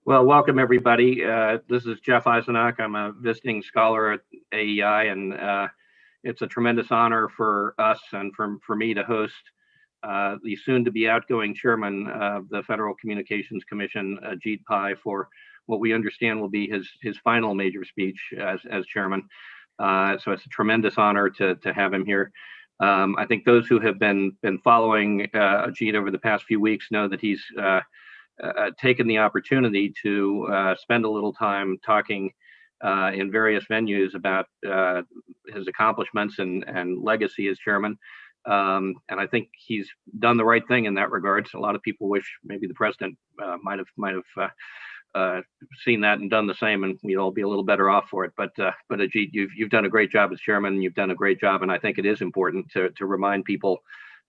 Well, welcome everybody. This is Jeff Eisenach. I'm a visiting scholar at AEI, and it's a tremendous honor for us and for me to host the soon-to-be outgoing chairman of the Federal Communications Commission, Ajit Pai, for what we understand will be his final major speech as chairman. So it's a tremendous honor to have him here. I think those who have been following Ajit over the past few weeks know that he's taken the opportunity to spend a little time talking in various venues about his accomplishments and legacy as chairman. And I think he's done the right thing in that regard. So a lot of people wish maybe the president might have seen that and done the same, and we'd all be a little better off for it. But Ajit, you've done a great job as chairman. You've done a great job, and I think it is important to remind people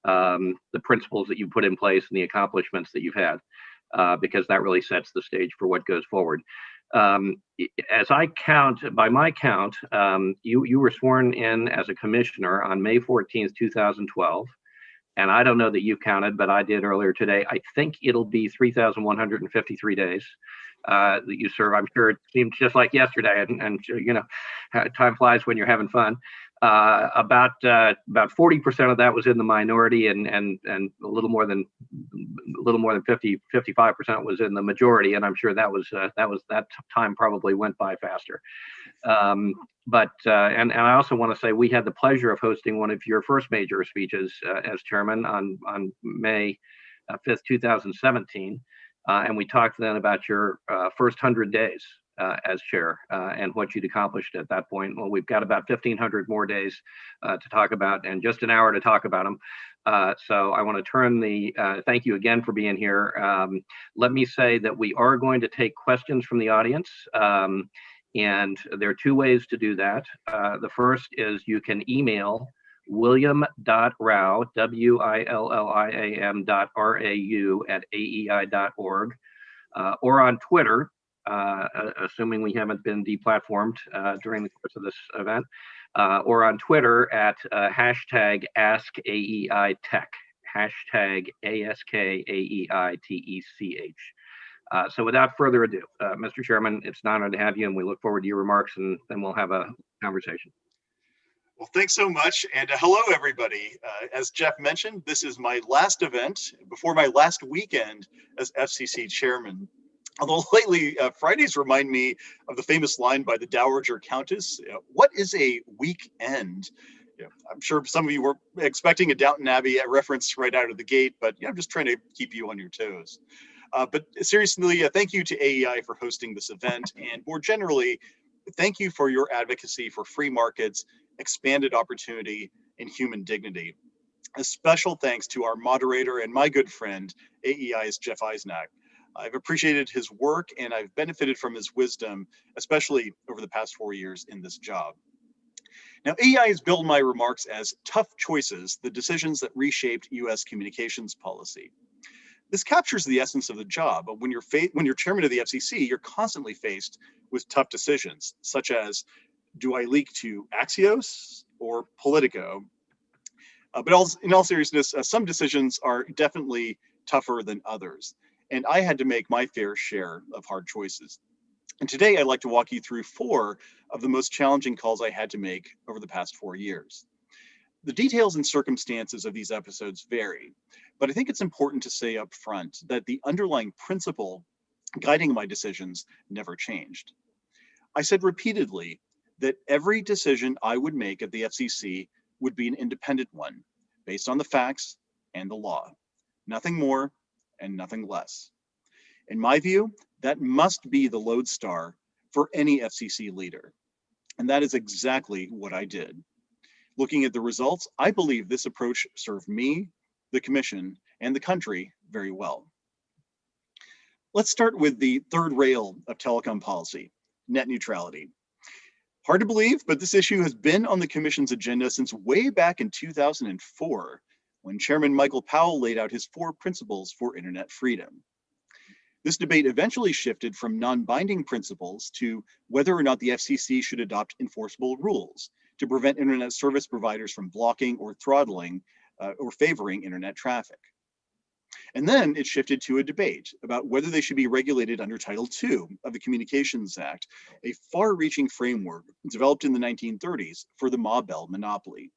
the principles that you put in place and the accomplishments that you've had. Because that really sets the stage for what goes forward. As I count, by my count, you were sworn in as a commissioner on May 14th, 2012. And I don't know that you've counted, but I did earlier today. I think it'll be 3,153 days that you serve. I'm sure it seemed just like yesterday, and you know, time flies when you're having fun. About 40% of that was in the minority, and a little more than 55% was in the majority. And I'm sure that time probably went by faster. And I also want to say we had the pleasure of hosting one of your first major speeches as chairman on May 5th, 2017. And we talked then about your first 100 days as chair and what you'd accomplished at that point. Well, we've got about 1,500 more days to talk about, and just an hour to talk about them. So I want to turn thank you again for being here. Let me say that we are going to take questions from the audience. And there are two ways to do that. The first is you can email william.rao, william.rau@aei.org, or on Twitter, assuming we haven't been deplatformed during the course of this event, or on Twitter at hashtag AskAEITech, hashtag AskAEITech. So without further ado, Mr. Chairman, it's an honor to have you, and we look forward to your remarks, and then we'll have a conversation. Well, thanks so much, and hello, everybody. As Jeff mentioned, this is my last event before my last weekend as FCC chairman. Although lately, Fridays remind me of the famous line by the Dowager Countess, "What is a weekend?" I'm sure some of you were expecting a Downton Abbey reference right out of the gate, but I'm just trying to keep you on your toes. But seriously, thank you to AEI for hosting this event, and more generally, thank you for your advocacy for free markets, expanded opportunity, and human dignity. A special thanks to our moderator and my good friend, AEI's Jeff Eisenach. I've appreciated his work, and I've benefited from his wisdom, especially over the past 4 years in this job. Now, AEI has billed my remarks as tough choices, the decisions that reshaped US communications policy. This captures the essence of the job. But when you're chairman of the FCC, you're constantly faced with tough decisions, such as, do I leak to Axios or Politico? But in all seriousness, some decisions are definitely tougher than others. And I had to make my fair share of hard choices. And today I'd like to walk you through 4 of the most challenging calls I had to make over the past 4 years. The details and circumstances of these episodes vary, but I think it's important to say up front that the underlying principle guiding my decisions never changed. I said repeatedly that every decision I would make at the FCC would be an independent one, based on the facts and the law. Nothing more and nothing less. In my view, that must be the lodestar for any FCC leader. And that is exactly what I did. Looking at the results, I believe this approach served me, the commission, and the country very well. Let's start with the third rail of telecom policy, net neutrality. Hard to believe, but this issue has been on the commission's agenda since way back in 2004, when Chairman Michael Powell laid out his 4 principles for internet freedom. This debate eventually shifted from non-binding principles to whether or not the FCC should adopt enforceable rules to prevent internet service providers from blocking or throttling or favoring internet traffic. And then it shifted to a debate about whether they should be regulated under Title II of the Communications Act, a far-reaching framework developed in the 1930s for the Ma Bell monopoly.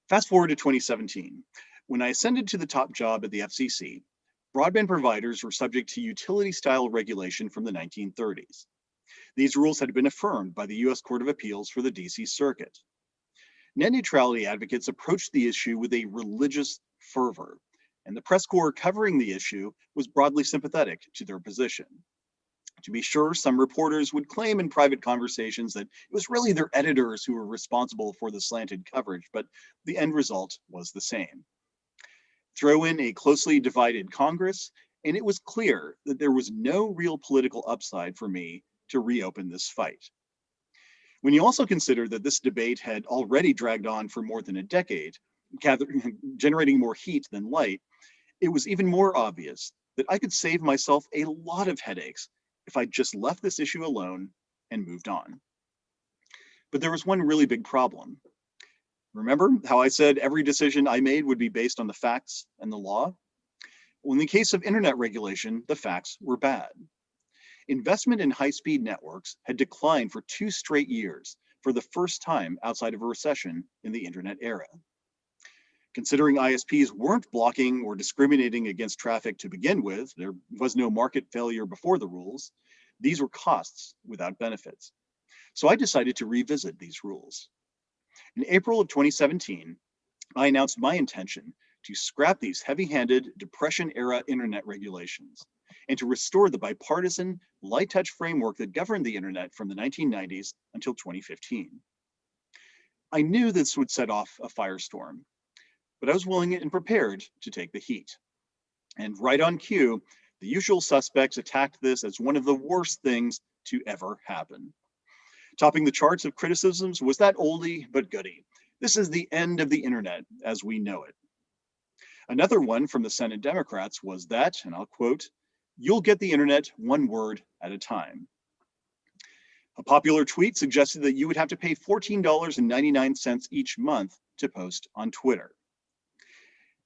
Fast forward to 2017. When I ascended to the top job at the FCC, broadband providers were subject to utility-style regulation from the 1930s. These rules had been affirmed by the U.S. Court of Appeals for the D.C. Circuit. Net neutrality advocates approached the issue with a religious fervor, and the press corps covering the issue was broadly sympathetic to their position. To be sure, some reporters would claim in private conversations that it was really their editors who were responsible for the slanted coverage, but the end result was the same. Throw in a closely divided Congress, and it was clear that there was no real political upside for me to reopen this fight. When you also consider that this debate had already dragged on for more than a decade, generating more heat than light, it was even more obvious that I could save myself a lot of headaches if I just left this issue alone and moved on. But there was one really big problem. Remember how I said every decision I made would be based on the facts and the law? Well, in the case of internet regulation, the facts were bad. Investment in high-speed networks had declined for 2 straight years, for the first time outside of a recession in the internet era. Considering ISPs weren't blocking or discriminating against traffic to begin with, there was no market failure before the rules, these were costs without benefits. So I decided to revisit these rules. In April of 2017, I announced my intention to scrap these heavy-handed Depression-era internet regulations and to restore the bipartisan, light-touch framework that governed the internet from the 1990s until 2015. I knew this would set off a firestorm, but I was willing and prepared to take the heat. And right on cue, the usual suspects attacked this as one of the worst things to ever happen. Topping the charts of criticisms was that oldie but goodie. This is the end of the internet as we know it. Another one from the Senate Democrats was that, and I'll quote, "You'll get the internet one word at a time." A popular tweet suggested that you would have to pay $14.99 each month to post on Twitter.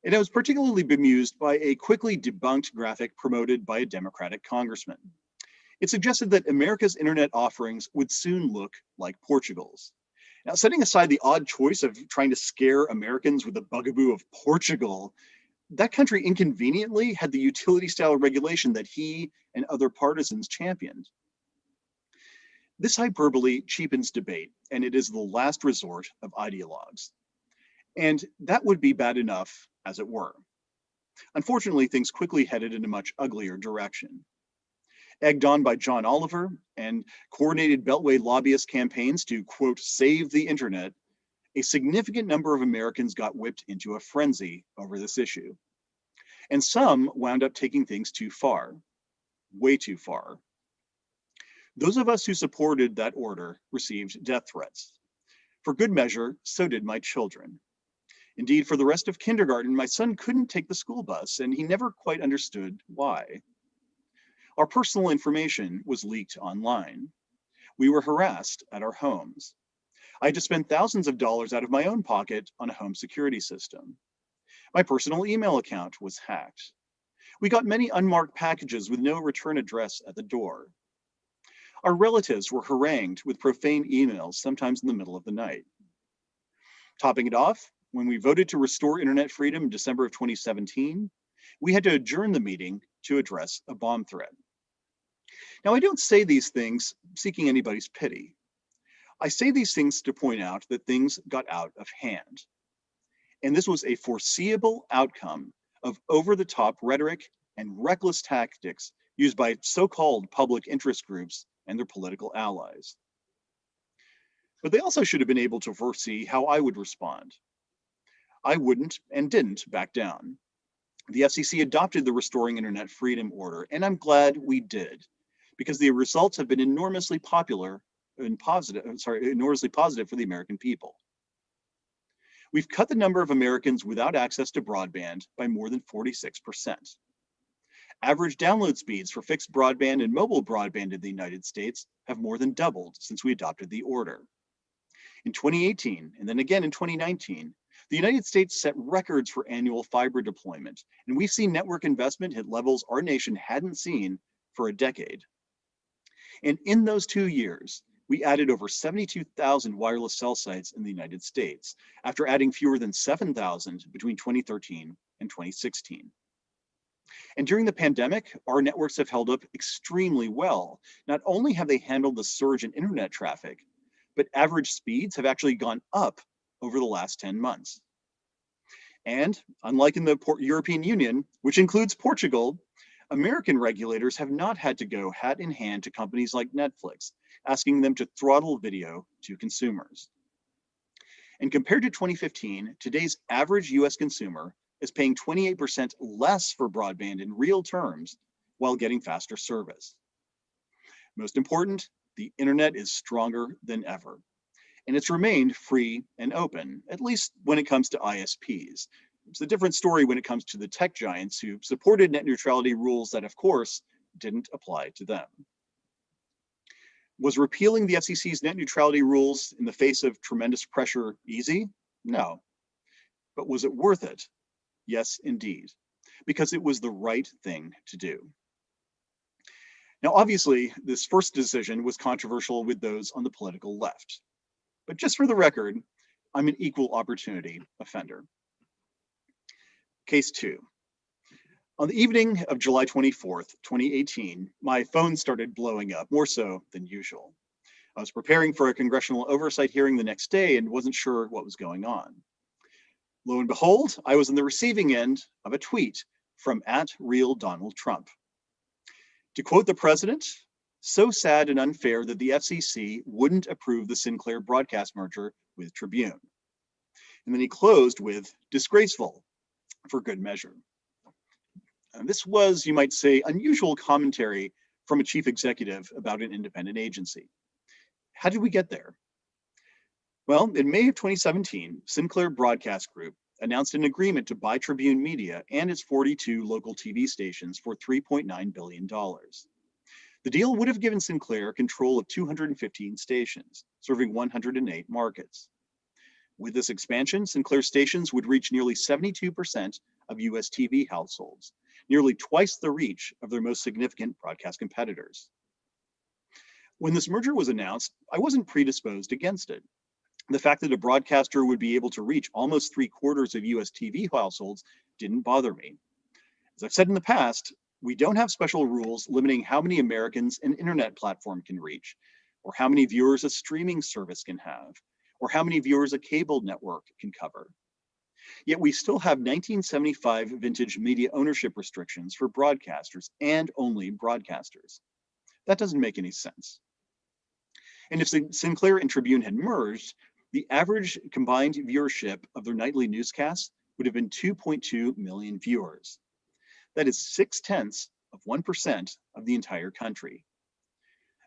And I was particularly bemused by a quickly debunked graphic promoted by a Democratic congressman. It suggested that America's internet offerings would soon look like Portugal's. Now, setting aside the odd choice of trying to scare Americans with the bugaboo of Portugal, that country inconveniently had the utility-style regulation that he and other partisans championed. This hyperbole cheapens debate, and it is the last resort of ideologues. And that would be bad enough, as it were. Unfortunately, things quickly headed in a much uglier direction. Egged on by John Oliver and coordinated Beltway lobbyist campaigns to, quote, save the internet, a significant number of Americans got whipped into a frenzy over this issue. And some wound up taking things too far, way too far. Those of us who supported that order received death threats. For good measure, so did my children. Indeed, for the rest of kindergarten, my son couldn't take the school bus, and he never quite understood why. Our personal information was leaked online. We were harassed at our homes. I had to spend thousands of dollars out of my own pocket on a home security system. My personal email account was hacked. We got many unmarked packages with no return address at the door. Our relatives were harangued with profane emails, sometimes in the middle of the night. Topping it off, when we voted to restore internet freedom in December of 2017, we had to adjourn the meeting to address a bomb threat. Now, I don't say these things seeking anybody's pity. I say these things to point out that things got out of hand. And this was a foreseeable outcome of over-the-top rhetoric and reckless tactics used by so-called public interest groups and their political allies. But they also should have been able to foresee how I would respond. I wouldn't and didn't back down. The FCC adopted the Restoring Internet Freedom Order, and I'm glad we did, because the results have been enormously positive for the American people. We've cut the number of Americans without access to broadband by more than 46%. Average download speeds for fixed broadband and mobile broadband in the United States have more than doubled since we adopted the order. In 2018, and then again in 2019, The United States set records for annual fiber deployment, and we've seen network investment hit levels our nation hadn't seen for a decade. And in those 2 years, we added over 72,000 wireless cell sites in the United States, after adding fewer than 7,000 between 2013 and 2016. And during the pandemic, our networks have held up extremely well. Not only have they handled the surge in internet traffic, but average speeds have actually gone up over the last 10 months. And unlike in the European Union, which includes Portugal, American regulators have not had to go hat in hand to companies like Netflix, asking them to throttle video to consumers. And compared to 2015, today's average US consumer is paying 28% less for broadband in real terms while getting faster service. Most important, the internet is stronger than ever, and it's remained free and open, at least when it comes to ISPs. It's a different story when it comes to the tech giants who supported net neutrality rules that, of course, didn't apply to them. Was repealing the FCC's net neutrality rules in the face of tremendous pressure easy? No. But was it worth it? Yes, indeed, because it was the right thing to do. Now, obviously, this first decision was controversial with those on the political left. But just for the record, I'm an equal opportunity offender. Case 2. On the evening of July 24th, 2018, my phone started blowing up, more so than usual. I was preparing for a congressional oversight hearing the next day and wasn't sure what was going on. Lo and behold, I was on the receiving end of a tweet from @RealDonaldTrump. To quote the president, "So sad and unfair that the FCC wouldn't approve the Sinclair broadcast merger with Tribune." And then he closed with "disgraceful," for good measure. And this was, you might say, unusual commentary from a chief executive about an independent agency. How did we get there? Well, in May of 2017, Sinclair Broadcast Group announced an agreement to buy Tribune Media and its 42 local TV stations for $3.9 billion. The deal would have given Sinclair control of 215 stations, serving 108 markets. With this expansion, Sinclair stations would reach nearly 72% of US TV households, nearly twice the reach of their most significant broadcast competitors. When this merger was announced, I wasn't predisposed against it. The fact that a broadcaster would be able to reach almost 3/4 of US TV households didn't bother me. As I've said in the past, we don't have special rules limiting how many Americans an internet platform can reach, or how many viewers a streaming service can have, or how many viewers a cable network can cover. Yet we still have 1975 vintage media ownership restrictions for broadcasters and only broadcasters. That doesn't make any sense. And if Sinclair and Tribune had merged, the average combined viewership of their nightly newscasts would have been 2.2 million viewers. That is 0.6% of the entire country.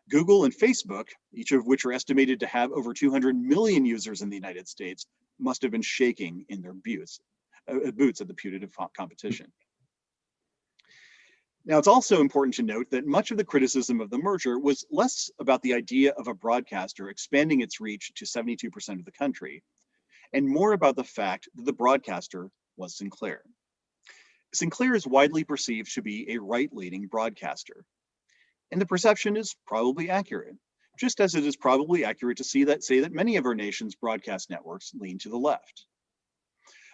Google and Facebook, each of which are estimated to have over 200 million users in the United States, must have been shaking in their boots at the putative competition. Now, it's also important to note that much of the criticism of the merger was less about the idea of a broadcaster expanding its reach to 72% of the country, and more about the fact that the broadcaster was Sinclair. Sinclair is widely perceived to be a right-leaning broadcaster, and the perception is probably accurate, just as it is probably accurate to say that many of our nation's broadcast networks lean to the left.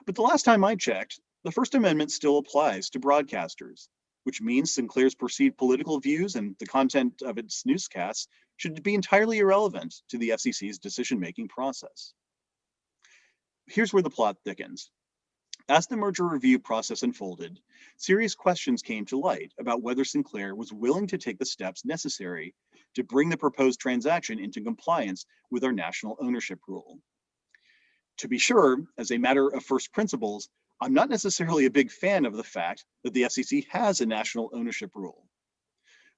But the last time I checked, the First Amendment still applies to broadcasters, which means Sinclair's perceived political views and the content of its newscasts should be entirely irrelevant to the FCC's decision-making process. Here's where the plot thickens. As the merger review process unfolded, serious questions came to light about whether Sinclair was willing to take the steps necessary to bring the proposed transaction into compliance with our national ownership rule. To be sure, as a matter of first principles, I'm not necessarily a big fan of the fact that the FCC has a national ownership rule.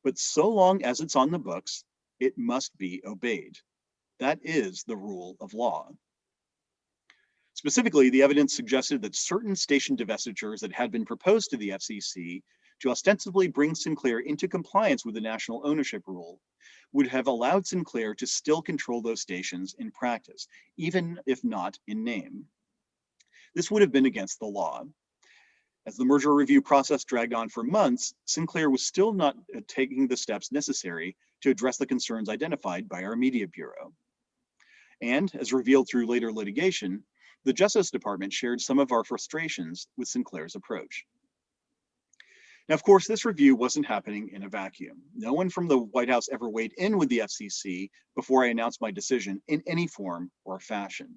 But so long as it's on the books, it must be obeyed. That is the rule of law. Specifically, the evidence suggested that certain station divestitures that had been proposed to the FCC to ostensibly bring Sinclair into compliance with the national ownership rule would have allowed Sinclair to still control those stations in practice, even if not in name. This would have been against the law. As the merger review process dragged on for months, Sinclair was still not taking the steps necessary to address the concerns identified by our media bureau. And as revealed through later litigation, the Justice Department shared some of our frustrations with Sinclair's approach. Now, of course, this review wasn't happening in a vacuum. No one from the White House ever weighed in with the FCC before I announced my decision in any form or fashion.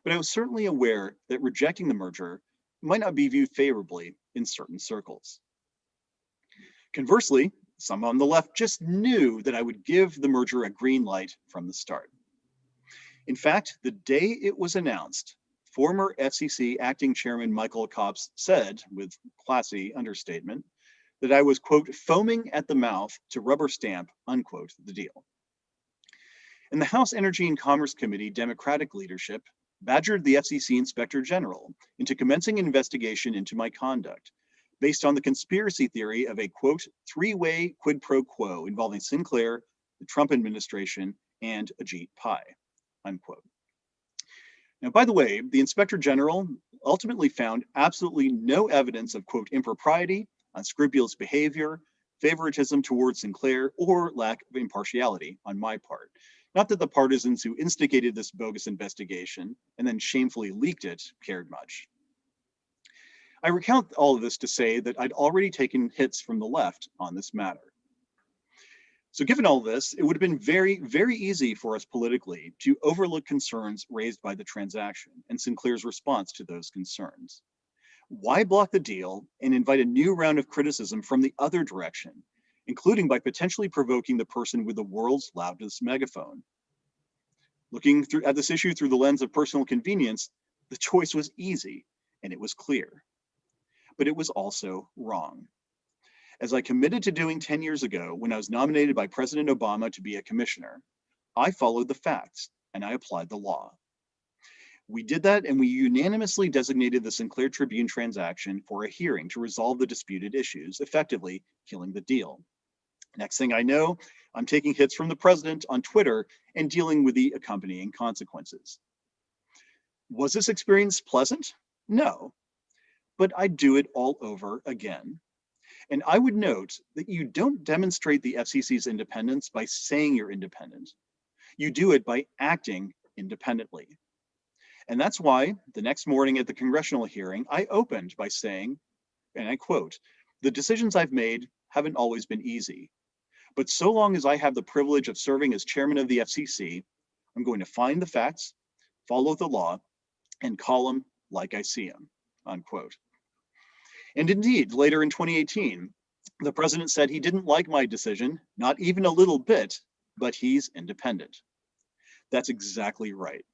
But I was certainly aware that rejecting the merger might not be viewed favorably in certain circles. Conversely, some on the left just knew that I would give the merger a green light from the start. In fact, the day it was announced, former FCC acting chairman Michael Copps said, with classy understatement, that I was, quote, foaming at the mouth to rubber stamp, unquote, the deal. And the House Energy and Commerce Committee Democratic leadership badgered the FCC Inspector General into commencing an investigation into my conduct based on the conspiracy theory of a, quote, three-way quid pro quo involving Sinclair, the Trump administration, and Ajit Pai, unquote. Now, by the way, the Inspector General ultimately found absolutely no evidence of, quote, impropriety, unscrupulous behavior, favoritism towards Sinclair, or lack of impartiality on my part. Not that the partisans who instigated this bogus investigation and then shamefully leaked it cared much. I recount all of this to say that I'd already taken hits from the left on this matter. So given all this, it would have been very, very easy for us politically to overlook concerns raised by the transaction and Sinclair's response to those concerns. Why block the deal and invite a new round of criticism from the other direction, including by potentially provoking the person with the world's loudest megaphone? Looking at this issue through the lens of personal convenience, the choice was easy and it was clear. But it was also wrong. As I committed to doing 10 years ago when I was nominated by President Obama to be a commissioner, I followed the facts and I applied the law. We did that and we unanimously designated the Sinclair-Tribune transaction for a hearing to resolve the disputed issues, effectively killing the deal. Next thing I know, I'm taking hits from the president on Twitter and dealing with the accompanying consequences. Was this experience pleasant? No, but I'd do it all over again. And I would note that you don't demonstrate the FCC's independence by saying you're independent. You do it by acting independently. And that's why the next morning at the congressional hearing, I opened by saying, and I quote, "The decisions I've made haven't always been easy. But so long as I have the privilege of serving as chairman of the FCC, I'm going to find the facts, follow the law, and call them like I see them," unquote. And indeed, later in 2018, the president said he didn't like my decision, not even a little bit, but he's independent. That's exactly right.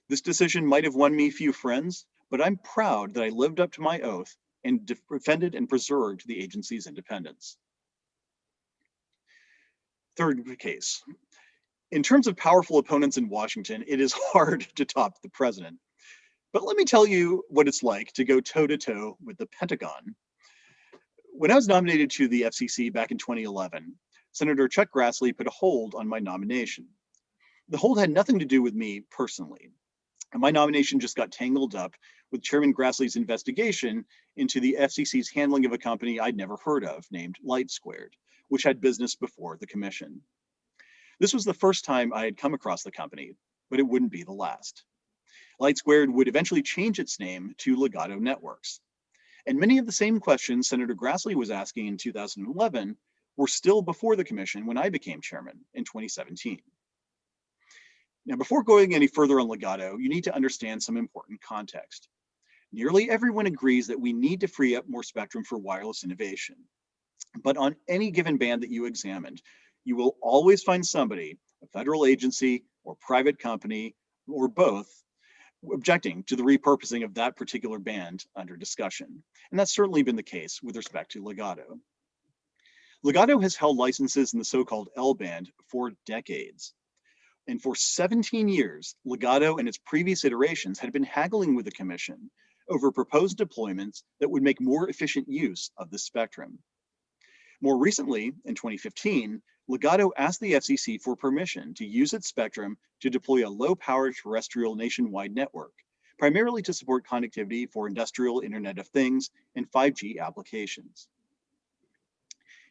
This decision might have won me few friends, but I'm proud that I lived up to my oath and defended and preserved the agency's independence. Third case. In terms of powerful opponents in Washington, it is hard to top the president. But let me tell you what it's like to go toe-to-toe with the Pentagon. When I was nominated to the FCC back in 2011, Senator Chuck Grassley put a hold on my nomination. The hold had nothing to do with me personally. And my nomination just got tangled up with Chairman Grassley's investigation into the FCC's handling of a company I'd never heard of named LightSquared, which had business before the commission. This was the first time I had come across the company, but it wouldn't be the last. LightSquared would eventually change its name to Legato Networks. And many of the same questions Senator Grassley was asking in 2011 were still before the commission when I became chairman in 2017. Now, before going any further on Legato, you need to understand some important context. Nearly everyone agrees that we need to free up more spectrum for wireless innovation. But on any given band that you examined, you will always find somebody, a federal agency or private company, or both, objecting to the repurposing of that particular band under discussion. And that's certainly been the case with respect to Legato. Legato has held licenses in the so-called L-band for decades. And for 17 years, Legato and its previous iterations had been haggling with the commission over proposed deployments that would make more efficient use of the spectrum. More recently, in 2015, Legato asked the FCC for permission to use its spectrum to deploy a low-power terrestrial nationwide network, primarily to support connectivity for industrial Internet of Things and 5G applications.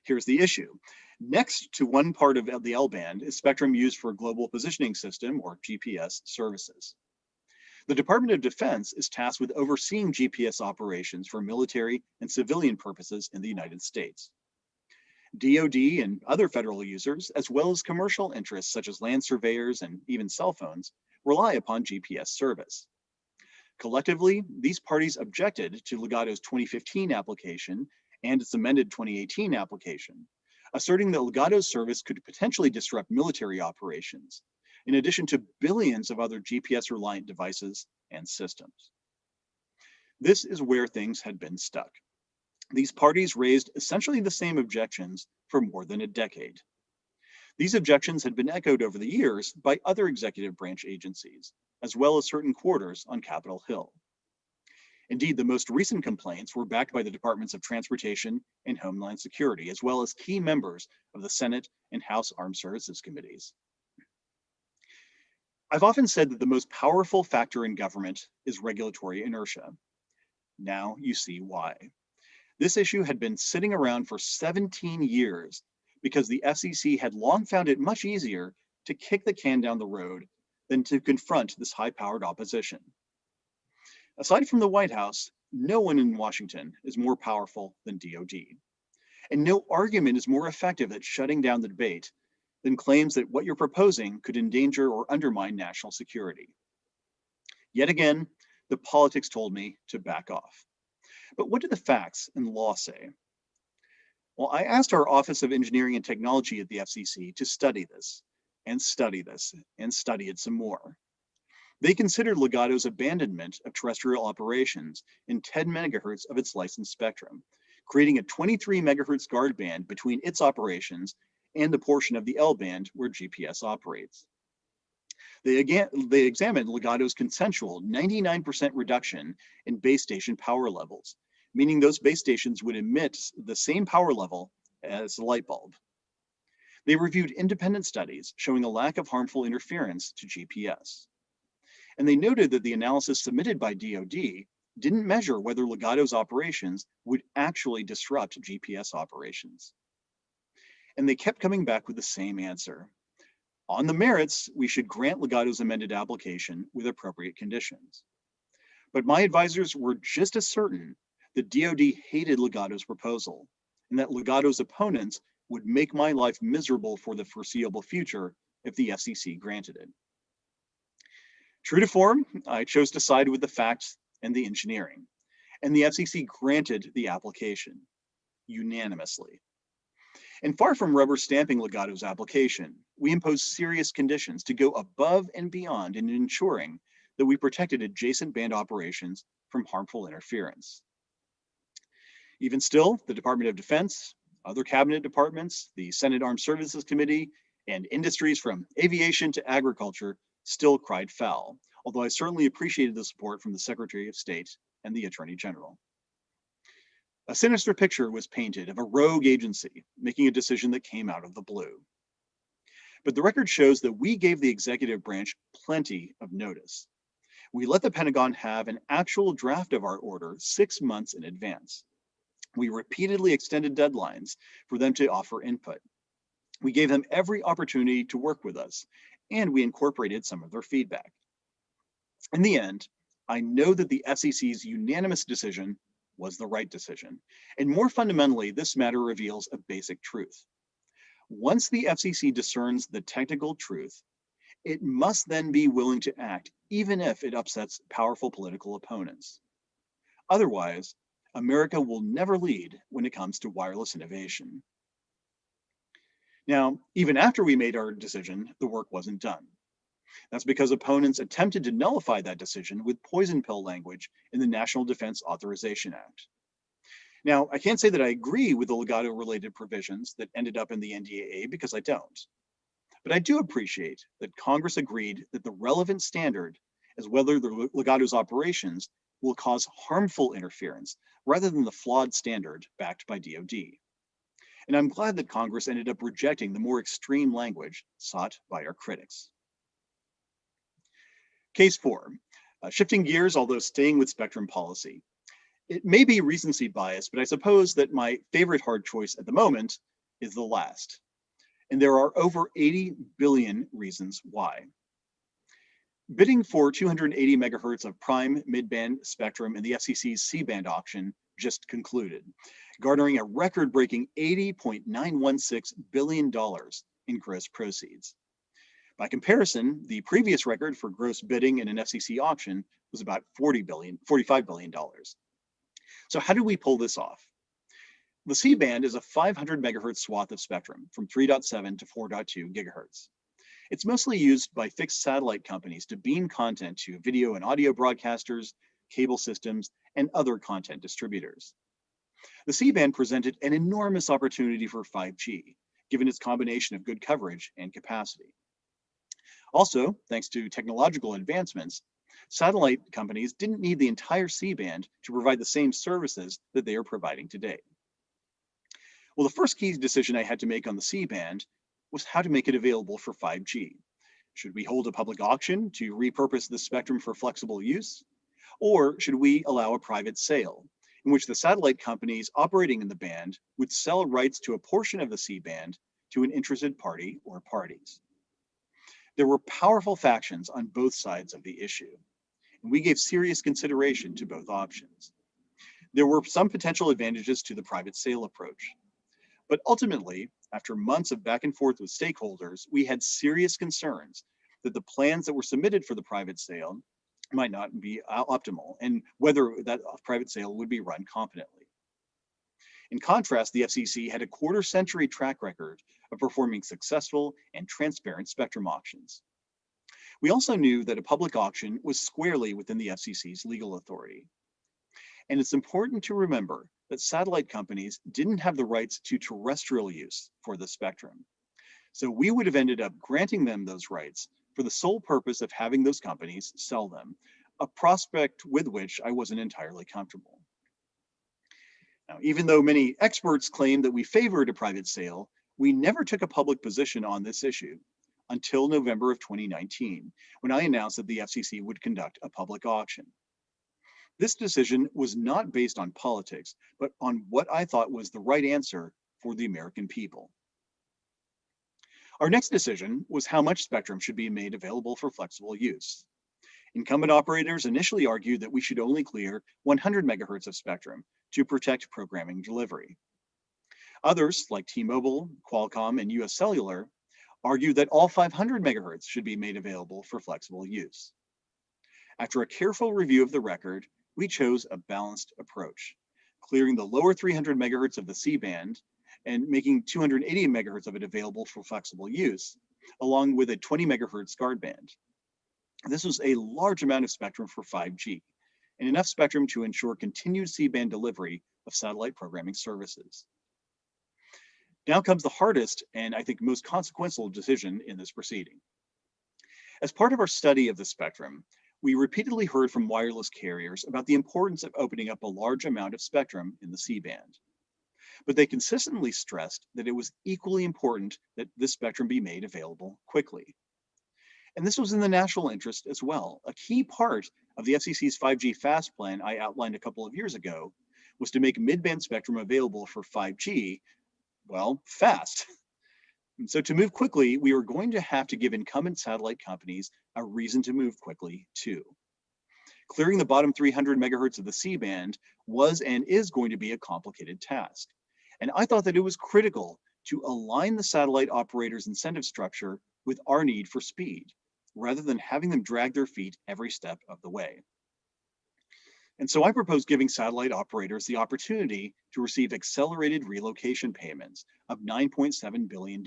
Here's the issue. Next to one part of the L-band is spectrum used for Global Positioning System, or GPS, services. The Department of Defense is tasked with overseeing GPS operations for military and civilian purposes in the United States. DoD and other federal users, as well as commercial interests such as land surveyors and even cell phones, rely upon GPS service. Collectively, these parties objected to Legato's 2015 application and its amended 2018 application, asserting that Legato's service could potentially disrupt military operations, in addition to billions of other GPS-reliant devices and systems. This is where things had been stuck. These parties raised essentially the same objections for more than a decade. These objections had been echoed over the years by other executive branch agencies, as well as certain quarters on Capitol Hill. Indeed, the most recent complaints were backed by the Departments of Transportation and Homeland Security, as well as key members of the Senate and House Armed Services Committees. I've often said that the most powerful factor in government is regulatory inertia. Now you see why. This issue had been sitting around for 17 years because the FCC had long found it much easier to kick the can down the road than to confront this high-powered opposition. Aside from the White House, no one in Washington is more powerful than DoD. And no argument is more effective at shutting down the debate than claims that what you're proposing could endanger or undermine national security. Yet again, the politics told me to back off. But what do the facts and law say? Well, I asked our Office of Engineering and Technology at the FCC to study this, and study this, and study it some more. They considered Legato's abandonment of terrestrial operations in 10 megahertz of its licensed spectrum, creating a 23 megahertz guard band between its operations and the portion of the L band where GPS operates. They examined Legato's consensual 99% reduction in base station power levels, meaning those base stations would emit the same power level as a light bulb. They reviewed independent studies showing a lack of harmful interference to GPS. And they noted that the analysis submitted by DoD didn't measure whether Legato's operations would actually disrupt GPS operations. And they kept coming back with the same answer. On the merits, we should grant Legato's amended application with appropriate conditions. But my advisors were just as certain that DoD hated Legato's proposal and that Legato's opponents would make my life miserable for the foreseeable future if the FCC granted it. True to form, I chose to side with the facts and the engineering, and the FCC granted the application unanimously. And far from rubber stamping Legato's application, we imposed serious conditions to go above and beyond in ensuring that we protected adjacent band operations from harmful interference. Even still, the Department of Defense, other cabinet departments, the Senate Armed Services Committee, and industries from aviation to agriculture still cried foul, although I certainly appreciated the support from the Secretary of State and the Attorney General. A sinister picture was painted of a rogue agency making a decision that came out of the blue. But the record shows that we gave the executive branch plenty of notice. We let the Pentagon have an actual draft of our order 6 months in advance. We repeatedly extended deadlines for them to offer input. We gave them every opportunity to work with us, and we incorporated some of their feedback. In the end, I know that the FCC's unanimous decision was the right decision. And more fundamentally, this matter reveals a basic truth. Once the FCC discerns the technical truth, it must then be willing to act, even if it upsets powerful political opponents. Otherwise, America will never lead when it comes to wireless innovation. Now, even after we made our decision, the work wasn't done. That's because opponents attempted to nullify that decision with poison pill language in the National Defense Authorization Act. Now, I can't say that I agree with the Legato-related provisions that ended up in the NDAA because I don't. But I do appreciate that Congress agreed that the relevant standard is whether the Legato's operations will cause harmful interference rather than the flawed standard backed by DoD. And I'm glad that Congress ended up rejecting the more extreme language sought by our critics. Case 4. Shifting gears, although staying with spectrum policy. It may be recency bias, but I suppose that my favorite hard choice at the moment is the last. And there are over 80 billion reasons why. Bidding for 280 megahertz of prime mid-band spectrum in the FCC's C-band auction just concluded, garnering a record-breaking $80.916 billion in gross proceeds. By comparison, the previous record for gross bidding in an FCC auction was about $45 billion. So how did we pull this off? The C-band is a 500 megahertz swath of spectrum from 3.7 to 4.2 gigahertz. It's mostly used by fixed satellite companies to beam content to video and audio broadcasters, cable systems, and other content distributors. The C-band presented an enormous opportunity for 5G, given its combination of good coverage and capacity. Also, thanks to technological advancements, satellite companies didn't need the entire C-band to provide the same services that they are providing today. Well, the first key decision I had to make on the C-band was how to make it available for 5G. Should we hold a public auction to repurpose the spectrum for flexible use? Or should we allow a private sale in which the satellite companies operating in the band would sell rights to a portion of the C-band to an interested party or parties? There were powerful factions on both sides of the issue, and we gave serious consideration to both options. There were some potential advantages to the private sale approach. But ultimately, after months of back and forth with stakeholders, we had serious concerns that the plans that were submitted for the private sale might not be optimal and whether that private sale would be run competently. In contrast, the FCC had a quarter-century track record of performing successful and transparent spectrum auctions. We also knew that a public auction was squarely within the FCC's legal authority. And it's important to remember that satellite companies didn't have the rights to terrestrial use for the spectrum. So we would have ended up granting them those rights for the sole purpose of having those companies sell them, a prospect with which I wasn't entirely comfortable. Now, even though many experts claim that we favored a private sale, we never took a public position on this issue until November of 2019, when I announced that the FCC would conduct a public auction. This decision was not based on politics, but on what I thought was the right answer for the American people. Our next decision was how much spectrum should be made available for flexible use. Incumbent operators initially argued that we should only clear 100 megahertz of spectrum to protect programming delivery. Others, like T-Mobile, Qualcomm, and US Cellular, argued that all 500 megahertz should be made available for flexible use. After a careful review of the record, we chose a balanced approach, clearing the lower 300 megahertz of the C-band and making 280 megahertz of it available for flexible use, along with a 20 megahertz guard band. This was a large amount of spectrum for 5G, and enough spectrum to ensure continued C-band delivery of satellite programming services. Now comes the hardest and I think most consequential decision in this proceeding. As part of our study of the spectrum, we repeatedly heard from wireless carriers about the importance of opening up a large amount of spectrum in the C-band. But they consistently stressed that it was equally important that this spectrum be made available quickly. And this was in the national interest as well. A key part of the FCC's 5G Fast Plan I outlined a couple of years ago was to make mid-band spectrum available for 5G, well, fast. And so to move quickly, we were going to have to give incumbent satellite companies a reason to move quickly too. Clearing the bottom 300 megahertz of the C-band was and is going to be a complicated task. And I thought that it was critical to align the satellite operators' incentive structure with our need for speed, rather than having them drag their feet every step of the way. And so I proposed giving satellite operators the opportunity to receive accelerated relocation payments of $9.7 billion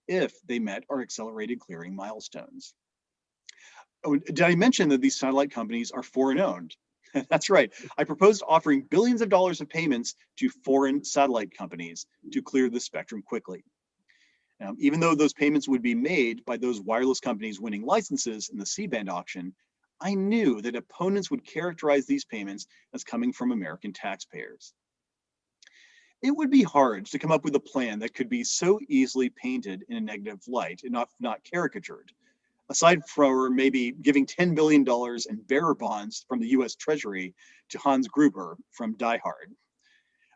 if they met our accelerated clearing milestones. Oh, did I mention that these satellite companies are foreign owned? That's right. I proposed offering billions of dollars of payments to foreign satellite companies to clear the spectrum quickly. Even though those payments would be made by those wireless companies winning licenses in the C-band auction, I knew that opponents would characterize these payments as coming from American taxpayers. It would be hard to come up with a plan that could be so easily painted in a negative light and not caricatured. aside from maybe giving $10 billion in bearer bonds from the US Treasury to Hans Gruber from Die Hard.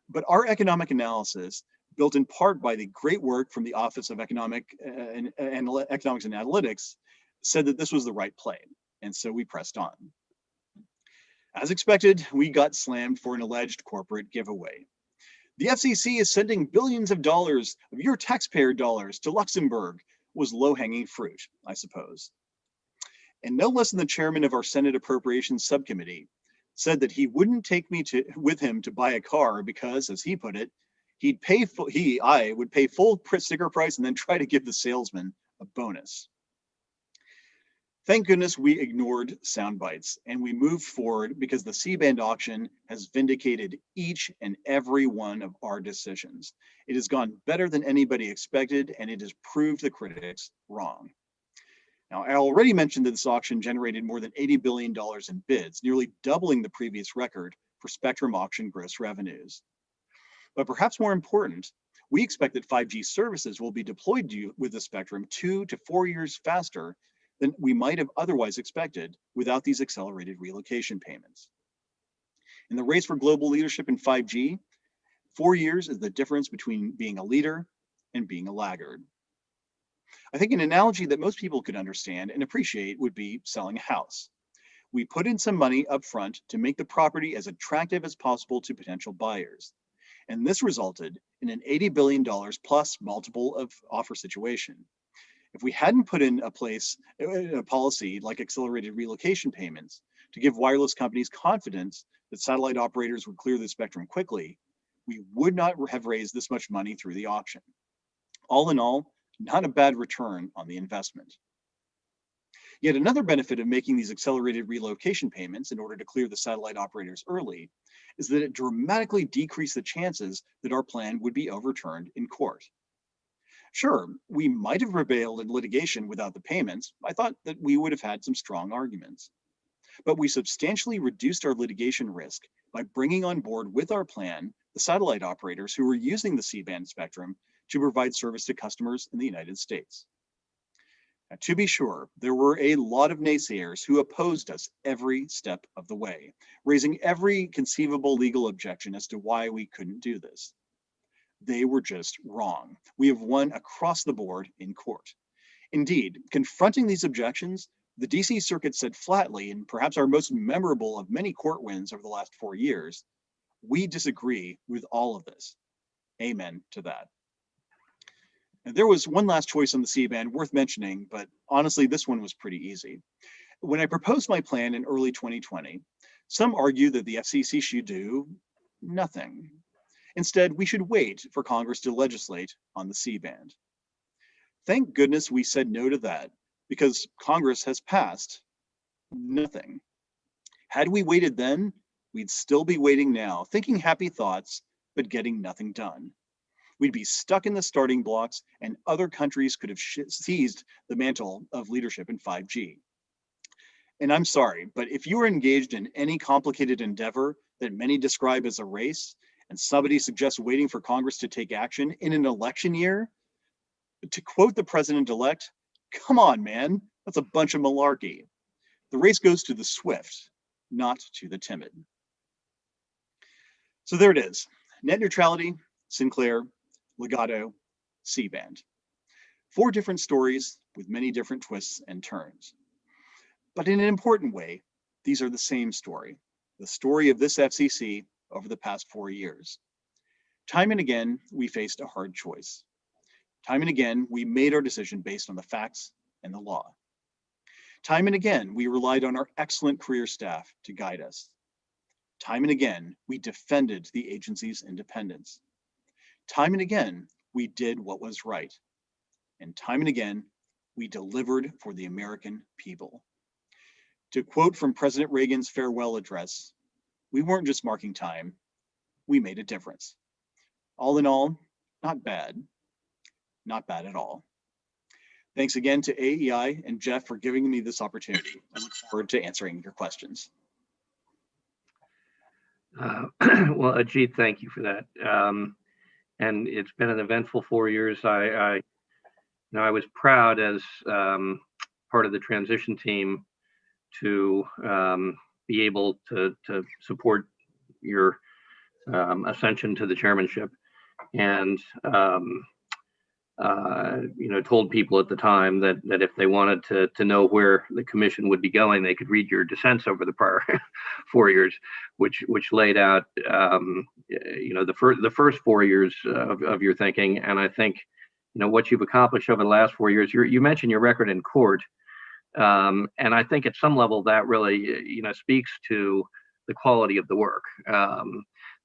But our economic analysis, built in part by the great work from the Office of Economics and Analytics, said that this was the right play, and so we pressed on. As expected, we got slammed for an alleged corporate giveaway. The FCC is sending billions of dollars of your taxpayer dollars to Luxembourg was low-hanging fruit, I suppose. And no less than the chairman of our Senate Appropriations Subcommittee said that he wouldn't take me with him to buy a car because, as he put it, I would pay full sticker price and then try to give the salesman a bonus. Thank goodness we ignored sound bites and we moved forward because the C-band auction has vindicated each and every one of our decisions. It has gone better than anybody expected, and it has proved the critics wrong. Now, I already mentioned that this auction generated more than $80 billion in bids, nearly doubling the previous record for spectrum auction gross revenues. But perhaps more important, we expect that 5G services will be deployed with the spectrum 2 to 4 years faster than we might have otherwise expected without these accelerated relocation payments. In the race for global leadership in 5G, 4 years is the difference between being a leader and being a laggard. I think an analogy that most people could understand and appreciate would be selling a house. We put in some money up front to make the property as attractive as possible to potential buyers. And this resulted in an $80 billion plus multiple of offer situation. If we hadn't put in a policy like accelerated relocation payments to give wireless companies confidence that satellite operators would clear the spectrum quickly, we would not have raised this much money through the auction. All in all, not a bad return on the investment. Yet another benefit of making these accelerated relocation payments in order to clear the satellite operators early is that it dramatically decreased the chances that our plan would be overturned in court. Sure, we might have prevailed in litigation without the payments. I thought that we would have had some strong arguments. But we substantially reduced our litigation risk by bringing on board with our plan the satellite operators who were using the C-band spectrum to provide service to customers in the United States. Now, to be sure, there were a lot of naysayers who opposed us every step of the way, raising every conceivable legal objection as to why we couldn't do this. They were just wrong. We have won across the board in court. Indeed, confronting these objections, the DC Circuit said flatly, in perhaps our most memorable of many court wins over the last 4 years, we disagree with all of this. Amen to that. And there was one last choice on the C-band worth mentioning, but honestly, this one was pretty easy. When I proposed my plan in early 2020, some argued that the FCC should do nothing. Instead, we should wait for Congress to legislate on the C-band. Thank goodness we said no to that, because Congress has passed nothing. Had we waited then, we'd still be waiting now, thinking happy thoughts, but getting nothing done. We'd be stuck in the starting blocks, and other countries could have seized the mantle of leadership in 5G. And I'm sorry, but if you are engaged in any complicated endeavor that many describe as a race, and somebody suggests waiting for Congress to take action in an election year, to quote the president-elect, come on, man, that's a bunch of malarkey. The race goes to the swift, not to the timid. So there it is, net neutrality, Sinclair, Legato, C-band. 4 different stories with many different twists and turns. But in an important way, these are the same story, the story of this FCC over the past 4 years. Time and again, we faced a hard choice. Time and again, we made our decision based on the facts and the law. Time and again, we relied on our excellent career staff to guide us. Time and again, we defended the agency's independence. Time and again, we did what was right. And time and again, we delivered for the American people. To quote from President Reagan's farewell address, we weren't just marking time, we made a difference. All in all, not bad at all. Thanks again to AEI and Jeff for giving me this opportunity. I look forward to answering your questions. Well, Ajit, thank you for that. And it's been an eventful 4 years. I was proud as part of the transition team to be able to support your ascension to the chairmanship, and told people at the time that if they wanted to know where the commission would be going, they could read your dissents over the prior 4 years, which laid out the first 4 years of your thinking. And I think what you've accomplished over the last 4 years. You mentioned your record in court, and I think at some level that really speaks to the quality of the work.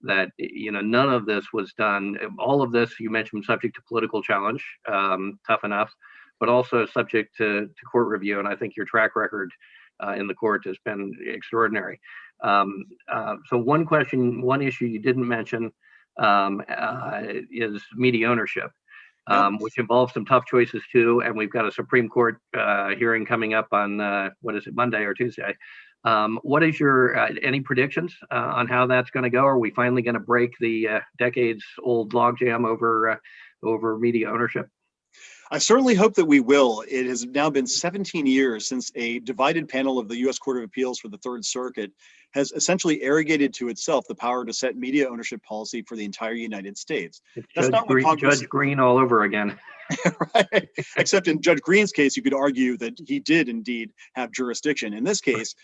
That none of this was done. All of this you mentioned subject to political challenge, tough enough, but also subject to court review. And I think your track record in the court has been extraordinary. So one issue you didn't mention is media ownership, which involves some tough choices too. And we've got a Supreme Court hearing coming up on Monday or Tuesday. What is your any predictions on how that's going to go? Are we finally going to break the decades-old logjam over media ownership? I certainly hope that we will. It has now been 17 years since a divided panel of the U.S. Court of Appeals for the Third Circuit has essentially arrogated to itself the power to set media ownership policy for the entire United States. That's not what Congress... Judge Green all over again. Right. Except in Judge Green's case, you could argue that he did indeed have jurisdiction. In this case,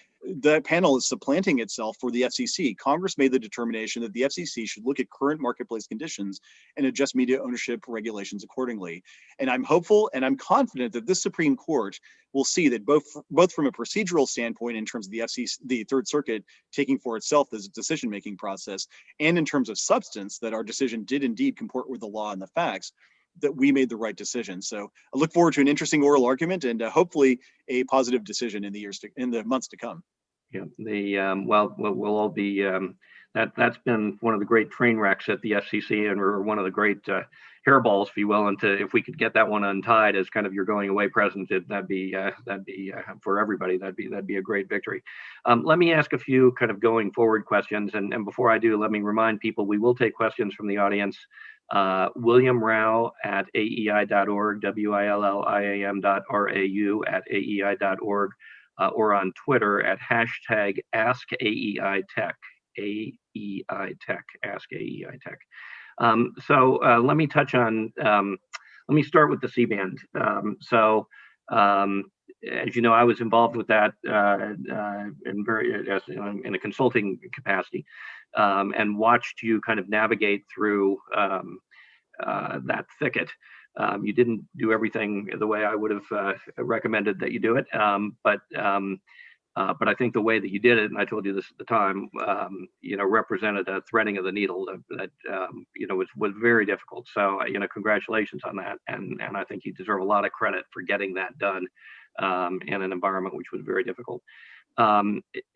the panel is supplanting itself for the FCC. Congress made the determination that the FCC should look at current marketplace conditions and adjust media ownership regulations accordingly. And I'm hopeful and I'm confident that this Supreme Court will see that both from a procedural standpoint in terms of the FCC, the Third Circuit taking for itself this decision-making process, and in terms of substance, that our decision did indeed comport with the law and the facts, that we made the right decision. So I look forward to an interesting oral argument and hopefully a positive decision in the months to come. Yeah, we'll all be that's been one of the great train wrecks at the FCC, and we're one of the great hairballs, if you will. And if we could get that one untied as kind of your going away present, that'd be for everybody. That'd be a great victory. Let me ask a few kind of going forward questions, and before I do, let me remind people we will take questions from the audience. William Rao at aei.org, william.rau at aei.org, or on Twitter at hashtag AskAEITech, AEITech, AskAEITech. So let me touch on, let me start with the C-band. As you know, I was involved with that in a consulting capacity, and watched you kind of navigate through that thicket. You didn't do everything the way I would have recommended that you do it, but I think the way that you did it, and I told you this at the time, represented a threading of the needle that was very difficult. So congratulations on that, and I think you deserve a lot of credit for getting that done in an environment which was very difficult.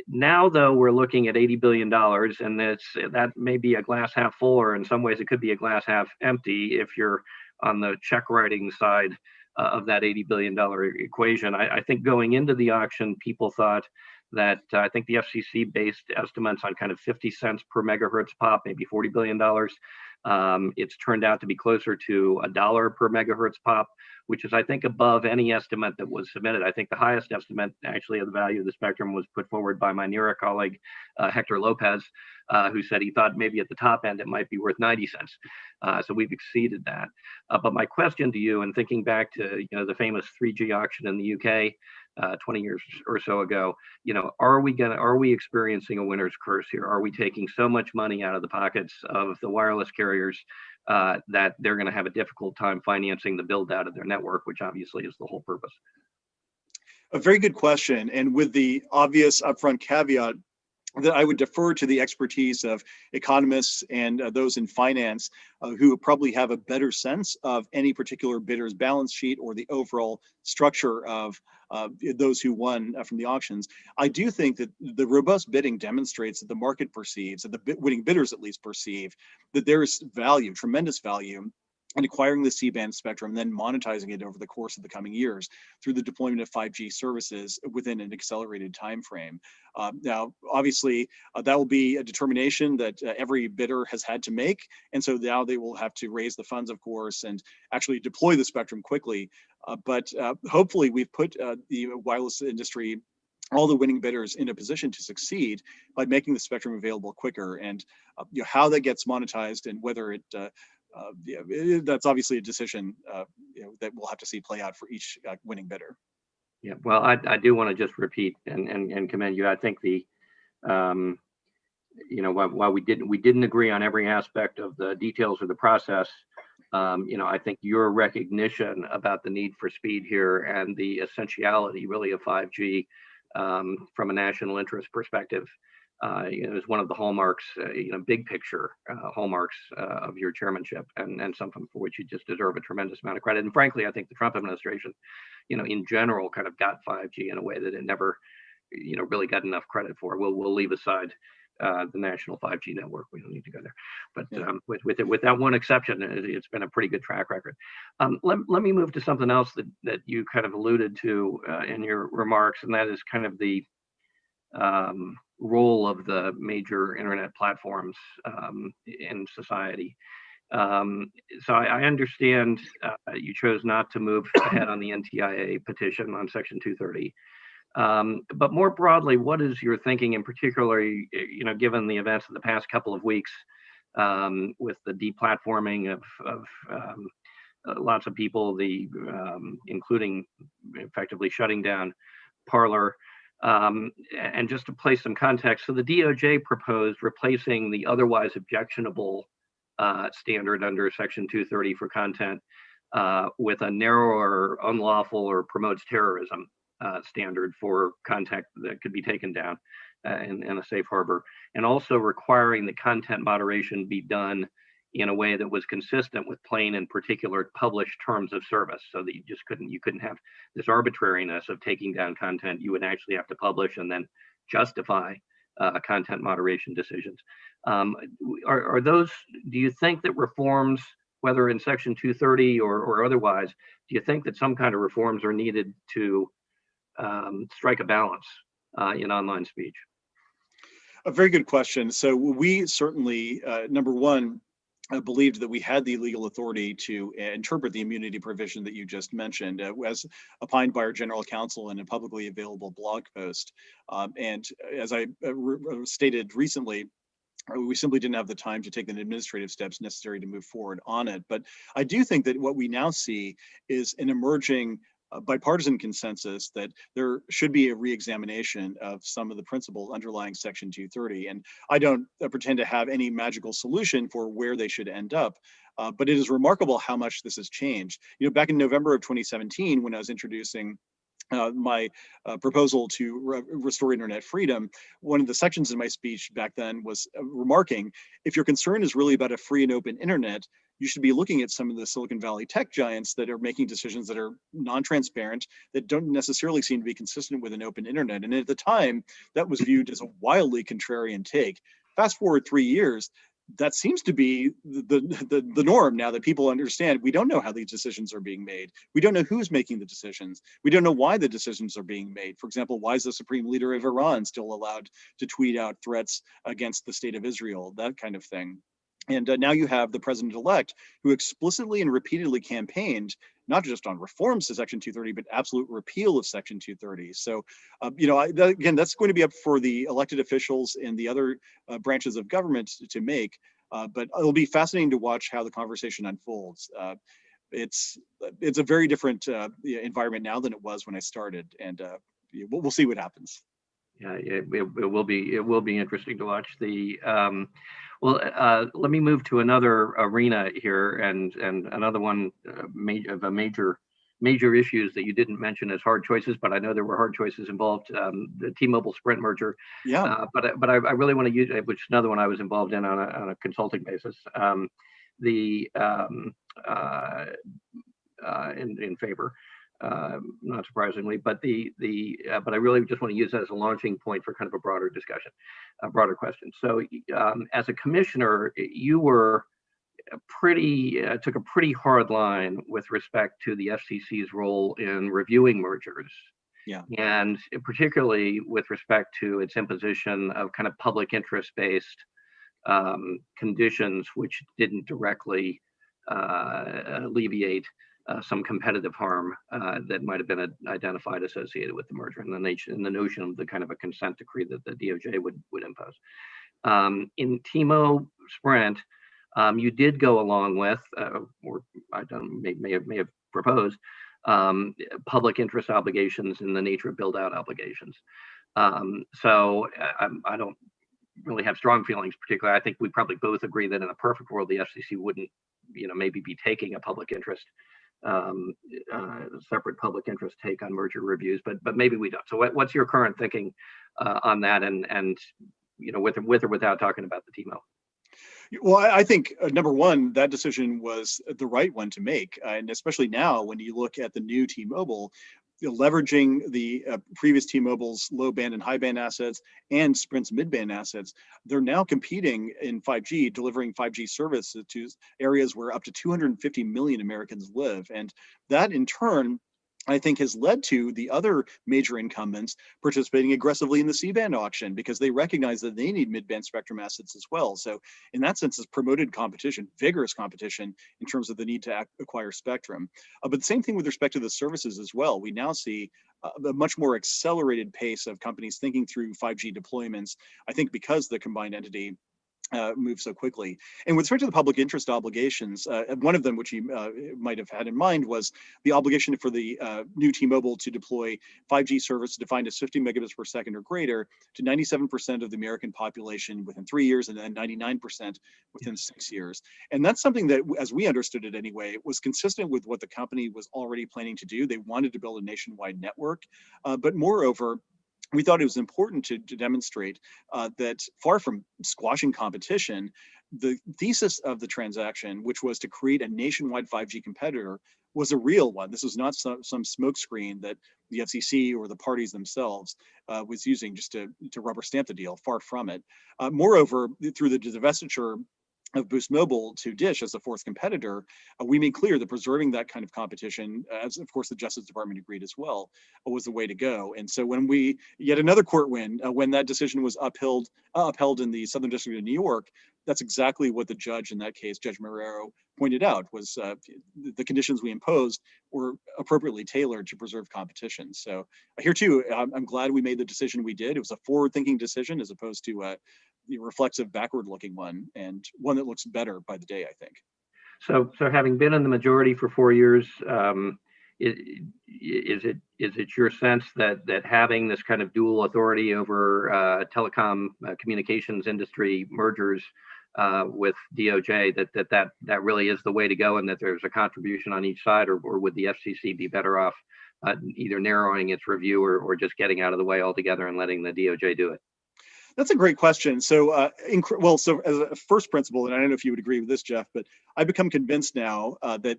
Now, though, we're looking at $80 billion, and that may be a glass half full, or in some ways it could be a glass half empty if you're on the check writing side of that $80 billion equation. I think going into the auction, people thought that I think the FCC based estimates on kind of 50 cents per megahertz pop, maybe $40 billion. It's turned out to be closer to $1 per megahertz pop, which is, I think, above any estimate that was submitted. I think the highest estimate actually of the value of the spectrum was put forward by my NERA colleague, Hector Lopez, who said he thought maybe at the top end it might be worth 90 cents. So we've exceeded that. But my question to you, and thinking back to the famous 3G auction in the UK 20 years or so ago, are we experiencing a winner's curse here? Are we taking so much money out of the pockets of the wireless carriers that they're going to have a difficult time financing the build out of their network, which obviously is the whole purpose? A very good question, and with the obvious upfront caveat that I would defer to the expertise of economists and those in finance who probably have a better sense of any particular bidder's balance sheet or the overall structure of those who won from the auctions. I do think that the robust bidding demonstrates that the market perceives, that the winning bidders at least perceive, that there is value, tremendous value, and acquiring the C-band spectrum, then monetizing it over the course of the coming years through the deployment of 5G services within an accelerated time frame. Now, obviously, that will be a determination that every bidder has had to make, and so now they will have to raise the funds, of course, and actually deploy the spectrum quickly. But hopefully, we've put the wireless industry, all the winning bidders, in a position to succeed by making the spectrum available quicker. And how that gets monetized and whether it that's obviously a decision that we'll have to see play out for each winning bidder. Yeah, well, I do want to just repeat and commend you. I think the while we didn't agree on every aspect of the details of the process, I think your recognition about the need for speed here and the essentiality really of 5G from a national interest perspective is one of the hallmarks, big picture hallmarks of your chairmanship, and something for which you just deserve a tremendous amount of credit. And frankly, I think the Trump administration, in general, kind of got 5G in a way that it never, really got enough credit for. We'll leave aside the national 5G network. We don't need to go there. But with that one exception, it's been a pretty good track record. Let me move to something else that you kind of alluded to in your remarks, and that is kind of the role of the major internet platforms in society. So I understand you chose not to move ahead on the NTIA petition on Section 230. But more broadly, what is your thinking, in particular, given the events of the past couple of weeks with the deplatforming of lots of people, including effectively shutting down Parler? And just to place some context, so the DOJ proposed replacing the otherwise objectionable standard under Section 230 for content with a narrower, unlawful, or promotes terrorism standard for content that could be taken down in a safe harbor, and also requiring the content moderation be done in a way that was consistent with plain and particular published terms of service, so that you couldn't have this arbitrariness of taking down content. You would actually have to publish and then justify content moderation decisions. Are those, do you think that reforms, whether in Section 230 or otherwise, do you think that some kind of reforms are needed to strike a balance in online speech? A very good question. So we certainly, number one, believed that we had the legal authority to interpret the immunity provision that you just mentioned, as opined by our general counsel in a publicly available blog post. And as I stated recently, we simply didn't have the time to take the administrative steps necessary to move forward on it. But I do think that what we now see is an emerging bipartisan consensus that there should be a re-examination of some of the principles underlying Section 230. And I don't pretend to have any magical solution for where they should end up, but it is remarkable how much this has changed. Back in November of 2017, when I was introducing my proposal to restore internet freedom, one of the sections in my speech back then was remarking, if your concern is really about a free and open internet, you should be looking at some of the Silicon Valley tech giants that are making decisions that are non-transparent, that don't necessarily seem to be consistent with an open internet. And at the time, that was viewed as a wildly contrarian take. Fast forward 3 years, that seems to be the norm now, that people understand we don't know how these decisions are being made. We don't know who's making the decisions. We don't know why the decisions are being made. For example, why is the supreme leader of Iran still allowed to tweet out threats against the state of Israel, that kind of thing. And now you have the president-elect who explicitly and repeatedly campaigned not just on reforms to Section 230, but absolute repeal of Section 230. So, again, that's going to be up for the elected officials and the other branches of government to make. But it'll be fascinating to watch how the conversation unfolds. It's a very different environment now than it was when I started, and we'll see what happens. Yeah, it will be interesting to watch. Let me move to another arena here, and another one of major issues that you didn't mention as hard choices, but I know there were hard choices involved. The T-Mobile Sprint merger. Yeah. But I really want to use it, which is another one I was involved in on a consulting basis. In favor. Not surprisingly, but but I really just want to use that as a launching point for kind of a broader discussion, a broader question. So, as a commissioner, you were took a pretty hard line with respect to the FCC's role in reviewing mergers. Yeah. And particularly with respect to its imposition of kind of public interest-based conditions, which didn't directly alleviate some competitive harm that might have been identified associated with the merger, and the notion of the kind of a consent decree that the DOJ would impose. In T-Mo Sprint, you did go along with, or I don't may have proposed, public interest obligations in the nature of build-out obligations. So I don't really have strong feelings, particularly. I think we probably both agree that in a perfect world, the FCC wouldn't, maybe be taking a public interest, separate public interest take on merger reviews, but maybe we don't. So what's your current thinking on that, and with or without talking about the T-Mo? Well, I think number one, that decision was the right one to make, and especially now when you look at the new T-Mobile, leveraging the previous T-Mobile's low band and high band assets and Sprint's mid band assets, they're now competing in 5G, delivering 5G service to areas where up to 250 million Americans live, and that in turn, I think, has led to the other major incumbents participating aggressively in the C-band auction because they recognize that they need mid-band spectrum assets as well. So in that sense, it's promoted competition, vigorous competition in terms of the need to acquire spectrum. But the same thing with respect to the services as well. We now see a much more accelerated pace of companies thinking through 5G deployments, I think because the combined entity move so quickly. And with respect to the public interest obligations, one of them which you might have had in mind was the obligation for the new T-Mobile to deploy 5G service defined as 50 megabits per second or greater to 97% of the American population within 3 years, and then 99% within 6 years. And that's something that, as we understood it anyway, was consistent with what the company was already planning to do. They wanted to build a nationwide network, but moreover, we thought it was important to demonstrate that far from squashing competition, the thesis of the transaction, which was to create a nationwide 5G competitor, was a real one. This was not some smokescreen that the FCC or the parties themselves was using just to rubber stamp the deal. Far from it. Moreover, through the divestiture of Boost Mobile to Dish as a fourth competitor, we made clear that preserving that kind of competition, as of course the Justice Department agreed as well, was the way to go. And so when we, yet another court win, when that decision was upheld in the Southern District of New York, that's exactly what the judge in that case, Judge Marrero, pointed out was the conditions we imposed were appropriately tailored to preserve competition. So here too, I'm glad we made the decision we did. It was a forward-thinking decision as opposed to the reflexive, backward-looking one, and one that looks better by the day, I think. So having been in the majority for 4 years, is it your sense that having this kind of dual authority over telecom communications industry mergers with DOJ, that really is the way to go, and that there's a contribution on each side, or would the FCC be better off either narrowing its review or just getting out of the way altogether and letting the DOJ do it? That's a great question. So, so as a first principle, and I don't know if you would agree with this, Jeff, but I've become convinced now that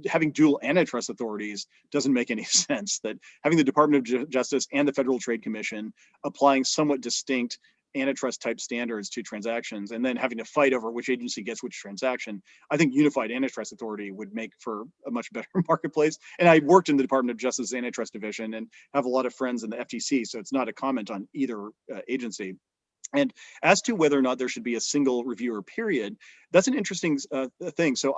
having dual antitrust authorities doesn't make any sense. That having the Department of Justice and the Federal Trade Commission applying somewhat distinct antitrust type standards to transactions, and then having to fight over which agency gets which transaction, I think unified antitrust authority would make for a much better marketplace. And I worked in the Department of Justice Antitrust Division and have a lot of friends in the FTC, so it's not a comment on either agency. And as to whether or not there should be a single reviewer period, that's an interesting thing. So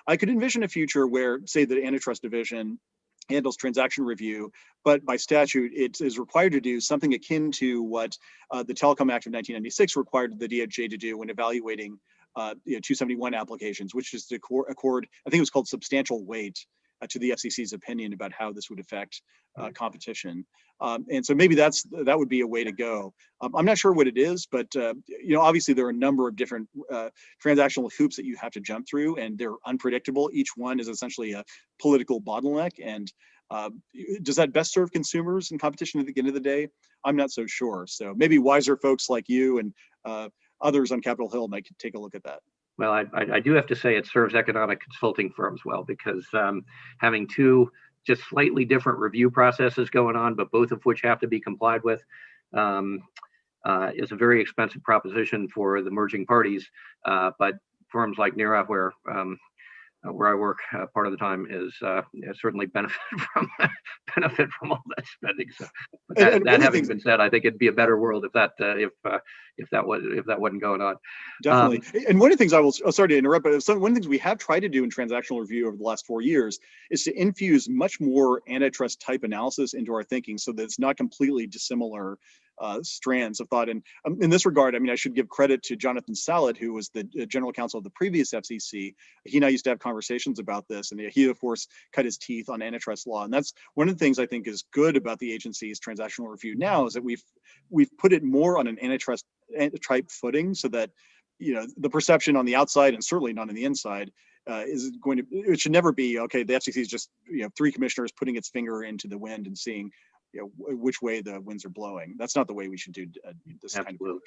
I could envision a future where, say, the Antitrust Division handles transaction review, but by statute, it is required to do something akin to what the Telecom Act of 1996 required the DOJ to do when evaluating 271 applications, which is to accord, I think it was called substantial weight to the FCC's opinion about how this would affect competition. And so maybe that would be a way to go. I'm not sure what it is, but obviously there are a number of different transactional hoops that you have to jump through, and they're unpredictable. Each one is essentially a political bottleneck. And does that best serve consumers and competition at the end of the day? I'm not so sure. So maybe wiser folks like you and others on Capitol Hill might take a look at that. Well, I do have to say it serves economic consulting firms well, because having two just slightly different review processes going on, but both of which have to be complied with, is a very expensive proposition for the merging parties. But firms like NERA, where I work part of the time, is certainly benefit from all that spending. So, but that having been said, I think it'd be a better world if that wasn't going on. Definitely. And one of the things sorry to interrupt, but one of the things we have tried to do in transactional review over the last 4 years is to infuse much more antitrust type analysis into our thinking, so that it's not completely dissimilar strands of thought. And in this regard, I mean, I should give credit to Jonathan Salat, who was the general counsel of the previous FCC. He and I used to have conversations about this, and he, of course, cut his teeth on antitrust law. And that's one of the things I think is good about the agency's transactional review now, is that we've put it more on an antitrust type footing, so that, you know, the perception on the outside, and certainly not on the inside, it should never be, okay, the FCC is just, you know, 3 commissioners putting its finger into the wind and seeing, you know, which way the winds are blowing. That's not the way we should do this kind of work.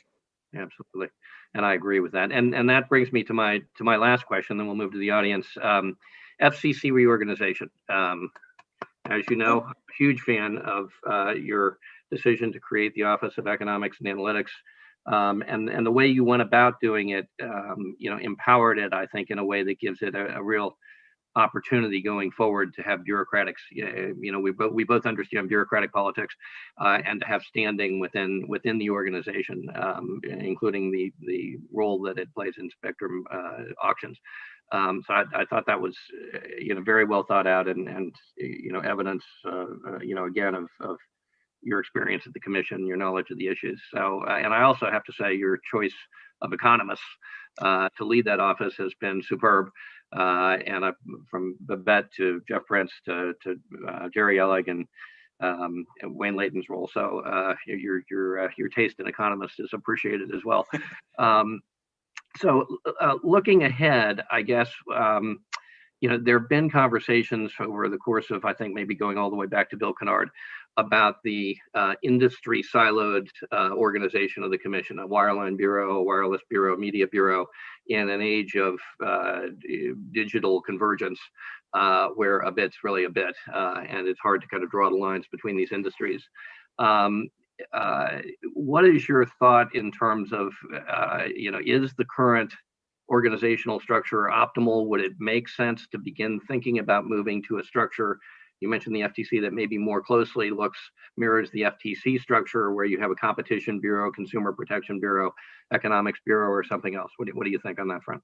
Absolutely, and I agree with that. And that brings me to my last question. Then we'll move to the audience. FCC reorganization. As you know, huge fan of your decision to create the Office of Economics and Analytics, and the way you went about doing it, you know, empowered it, I think, in a way that gives it a real opportunity going forward to have bureaucratics. You know, we both understand bureaucratic politics, and to have standing within the organization, including the role that it plays in spectrum auctions. So I thought that was, you know, very well thought out, and you know, evidence, you know, again, of your experience at the commission, your knowledge of the issues. So, and I also have to say, your choice of economists to lead that office has been superb. And from Babette to Jeff Prince to Jerry Ellig and Wayne Layton's role. So your taste in economists is appreciated as well. So looking ahead, I guess, you know, there have been conversations over the course of, I think, maybe going all the way back to Bill Kennard, about the industry siloed organization of the commission, a wireline bureau, a wireless bureau, media bureau, in an age of digital convergence, where a bit's really a bit, and it's hard to kind of draw the lines between these industries. What is your thought in terms of, you know, is the current organizational structure optimal? Would it make sense to begin thinking about moving to a structure? You mentioned the FTC that maybe more closely mirrors the FTC structure, where you have a competition bureau, consumer protection bureau, economics bureau, or something else. What do you think on that front?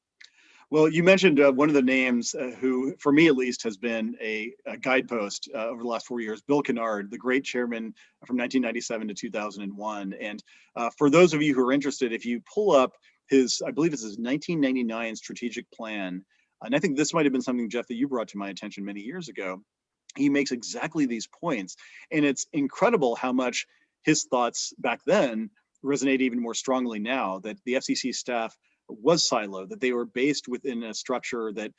Well, you mentioned one of the names who, for me at least, has been a guidepost over the last 4 years, Bill Kennard, the great chairman from 1997 to 2001. And for those of you who are interested, if you pull up I believe it's his 1999 strategic plan, and I think this might have been something, Jeff, that you brought to my attention many years ago, he makes exactly these points. And it's incredible how much his thoughts back then resonate even more strongly now, that the FCC staff was siloed, that they were based within a structure that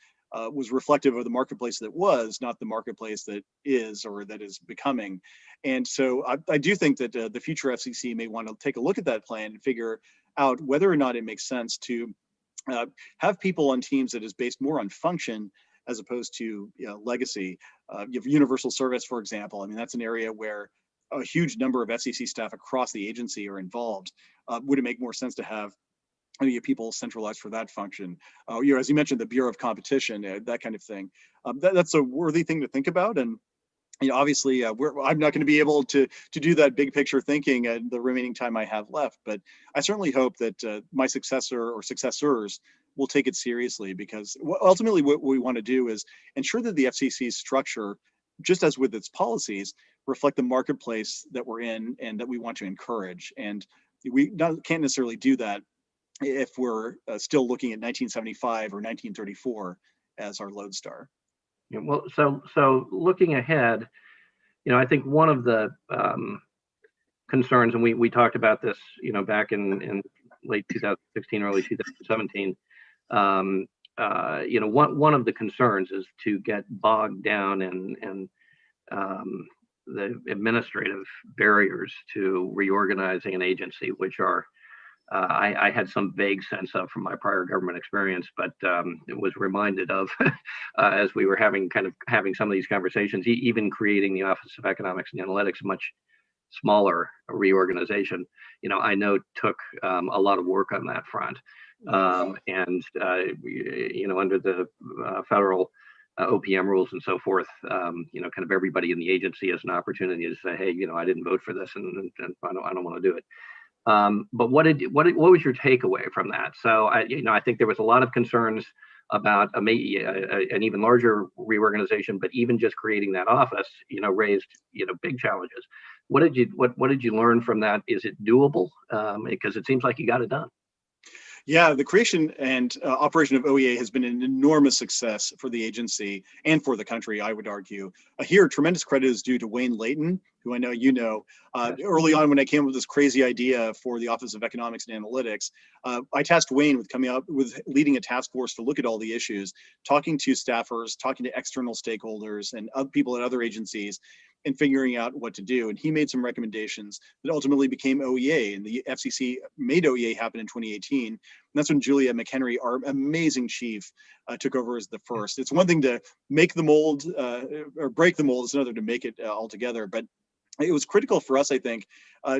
was reflective of the marketplace that was, not the marketplace that is, or that is becoming. And so I do think that the future FCC may want to take a look at that plan and figure out whether or not it makes sense to have people on teams that is based more on function as opposed to, you know, legacy. You have universal service, for example. I mean, that's an area where a huge number of FCC staff across the agency are involved. Would it make more sense to have people centralized for that function? You know, as you mentioned, the Bureau of Competition, that kind of thing. That's a worthy thing to think about. And, you know, obviously, I'm not going to be able to do that big picture thinking the remaining time I have left. But I certainly hope that my successor or successors will take it seriously, because ultimately what we want to do is ensure that the FCC's structure, just as with its policies, reflect the marketplace that we're in and that we want to encourage. And we can't necessarily do that if we're still looking at 1975 or 1934 as our lodestar. Yeah, well, so looking ahead, you know, I think one of the concerns, and we talked about this, you know, back in late 2016, early 2017. You know, one of the concerns is to get bogged down in the administrative barriers to reorganizing an agency, which are I had some vague sense of from my prior government experience, but it was reminded of as we were having some of these conversations, even creating the Office of Economics and Analytics, much smaller reorganization, you know, I know took a lot of work on that front. And under the federal OPM rules and so forth, kind of everybody in the agency has an opportunity to say, hey, I didn't vote for this, and I don't want to do it. But what was your takeaway from that? So I think there was a lot of concerns about an even larger reorganization, but even just creating that office, raised big challenges. What did you learn from that? Is it doable? Because it seems like you got it done. Yeah, the creation and operation of OEA has been an enormous success for the agency and for the country, I would argue. Here, tremendous credit is due to Wayne Layton, who I know you know. Early on, when I came up with this crazy idea for the Office of Economics and Analytics, I tasked Wayne with coming up with leading a task force to look at all the issues, talking to staffers, talking to external stakeholders and other people at other agencies, and figuring out what to do. And he made some recommendations that ultimately became OEA, and the FCC made OEA happen in 2018. And that's when Julia McHenry, our amazing chief, took over as the first. It's one thing to make the mold or break the mold, it's another to make it altogether. But it was critical for us, I think,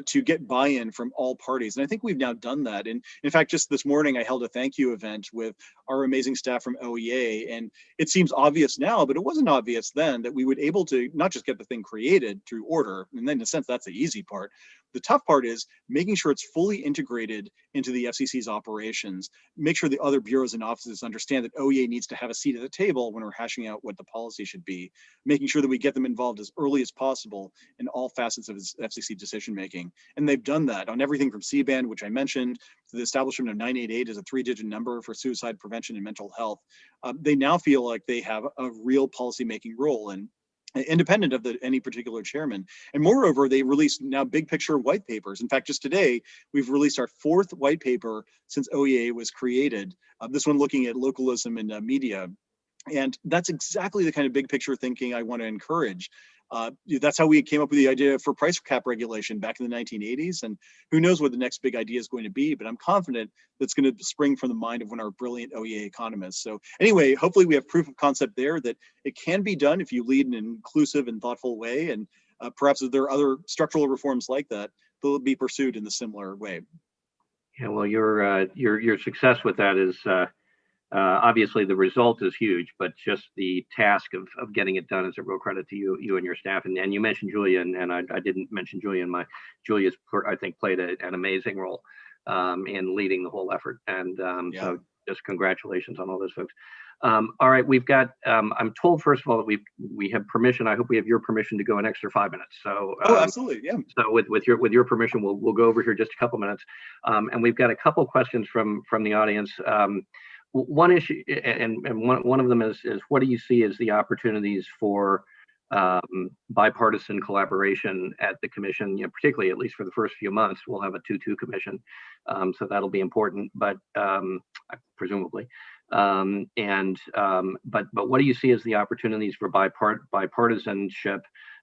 to get buy-in from all parties. And I think we've now done that. And in fact, just this morning, I held a thank you event with our amazing staff from OEA. And it seems obvious now, but it wasn't obvious then, that we would able to not just get the thing created through order. And then in a sense, that's the easy part. The tough part is making sure it's fully integrated into the FCC's operations, make sure the other bureaus and offices understand that OEA needs to have a seat at the table when we're hashing out what the policy should be, making sure that we get them involved as early as possible in all facets of FCC decision-making. And they've done that on everything from C-band, which I mentioned, to the establishment of 988 as a 3-digit number for suicide prevention and mental health. They now feel like they have a real policy-making role, and independent of any particular chairman. And moreover, they released now big picture white papers. In fact, just today, we've released our 4th white paper since OEA was created. This one looking at localism in media. And that's exactly the kind of big picture thinking I want to encourage. That's how we came up with the idea for price cap regulation back in the 1980s. And who knows what the next big idea is going to be, but I'm confident that's going to spring from the mind of one of our brilliant OEA economists. So anyway, hopefully we have proof of concept there that it can be done if you lead in an inclusive and thoughtful way. And perhaps if there are other structural reforms like that, they'll be pursued in a similar way. Yeah, well, your success with that is obviously the result is huge, but just the task of getting it done is a real credit to you and your staff. And you mentioned Julia, and I didn't mention Julia. And Julia's, I think, played an amazing role in leading the whole effort. And so just congratulations on all those folks. All right, we've got, I'm told, first of all, that we have permission. I hope we have your permission to go an extra 5 minutes. So absolutely, yeah. So with your permission, we'll go over here just a couple minutes. And we've got a couple questions from the audience. One issue, and one of them is what do you see as the opportunities for bipartisan collaboration at the commission? Particularly, at least for the first few months, we'll have a 2-2 commission, so that'll be important. But presumably, but what do you see as the opportunities for bipartisanship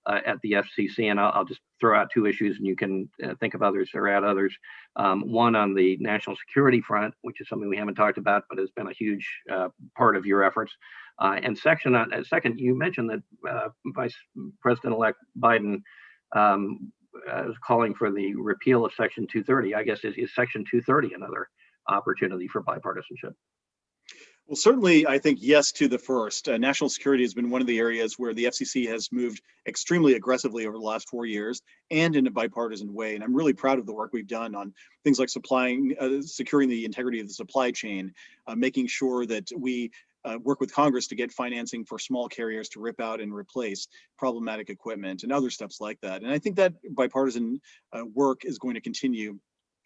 at the FCC? And I'll just throw out 2 issues, and you can think of others or add others. One on the national security front, which is something we haven't talked about, but has been a huge part of your efforts. And second, you mentioned that Vice President-elect Biden is calling for the repeal of Section 230. I guess is Section 230 another opportunity for bipartisanship? Well, certainly, I think yes to the first. National security has been one of the areas where the FCC has moved extremely aggressively over the last 4 years and in a bipartisan way. And I'm really proud of the work we've done on things like securing the integrity of the supply chain, making sure that we work with Congress to get financing for small carriers to rip out and replace problematic equipment and other steps like that. And I think that bipartisan work is going to continue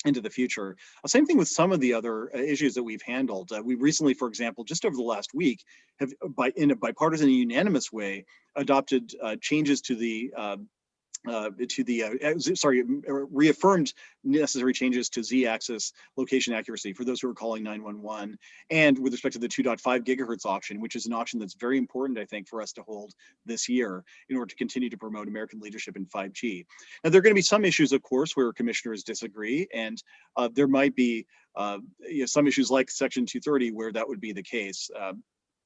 into the future. Same thing with some of the other issues that we've handled. We recently, for example, just over the last week, have in a bipartisan and unanimous way adopted changes to the reaffirmed necessary changes to Z-axis location accuracy for those who are calling 911, and with respect to the 2.5 gigahertz auction, which is an auction that's very important, I think, for us to hold this year in order to continue to promote American leadership in 5G. Now, there are going to be some issues, of course, where commissioners disagree, and there might be some issues like Section 230 where that would be the case.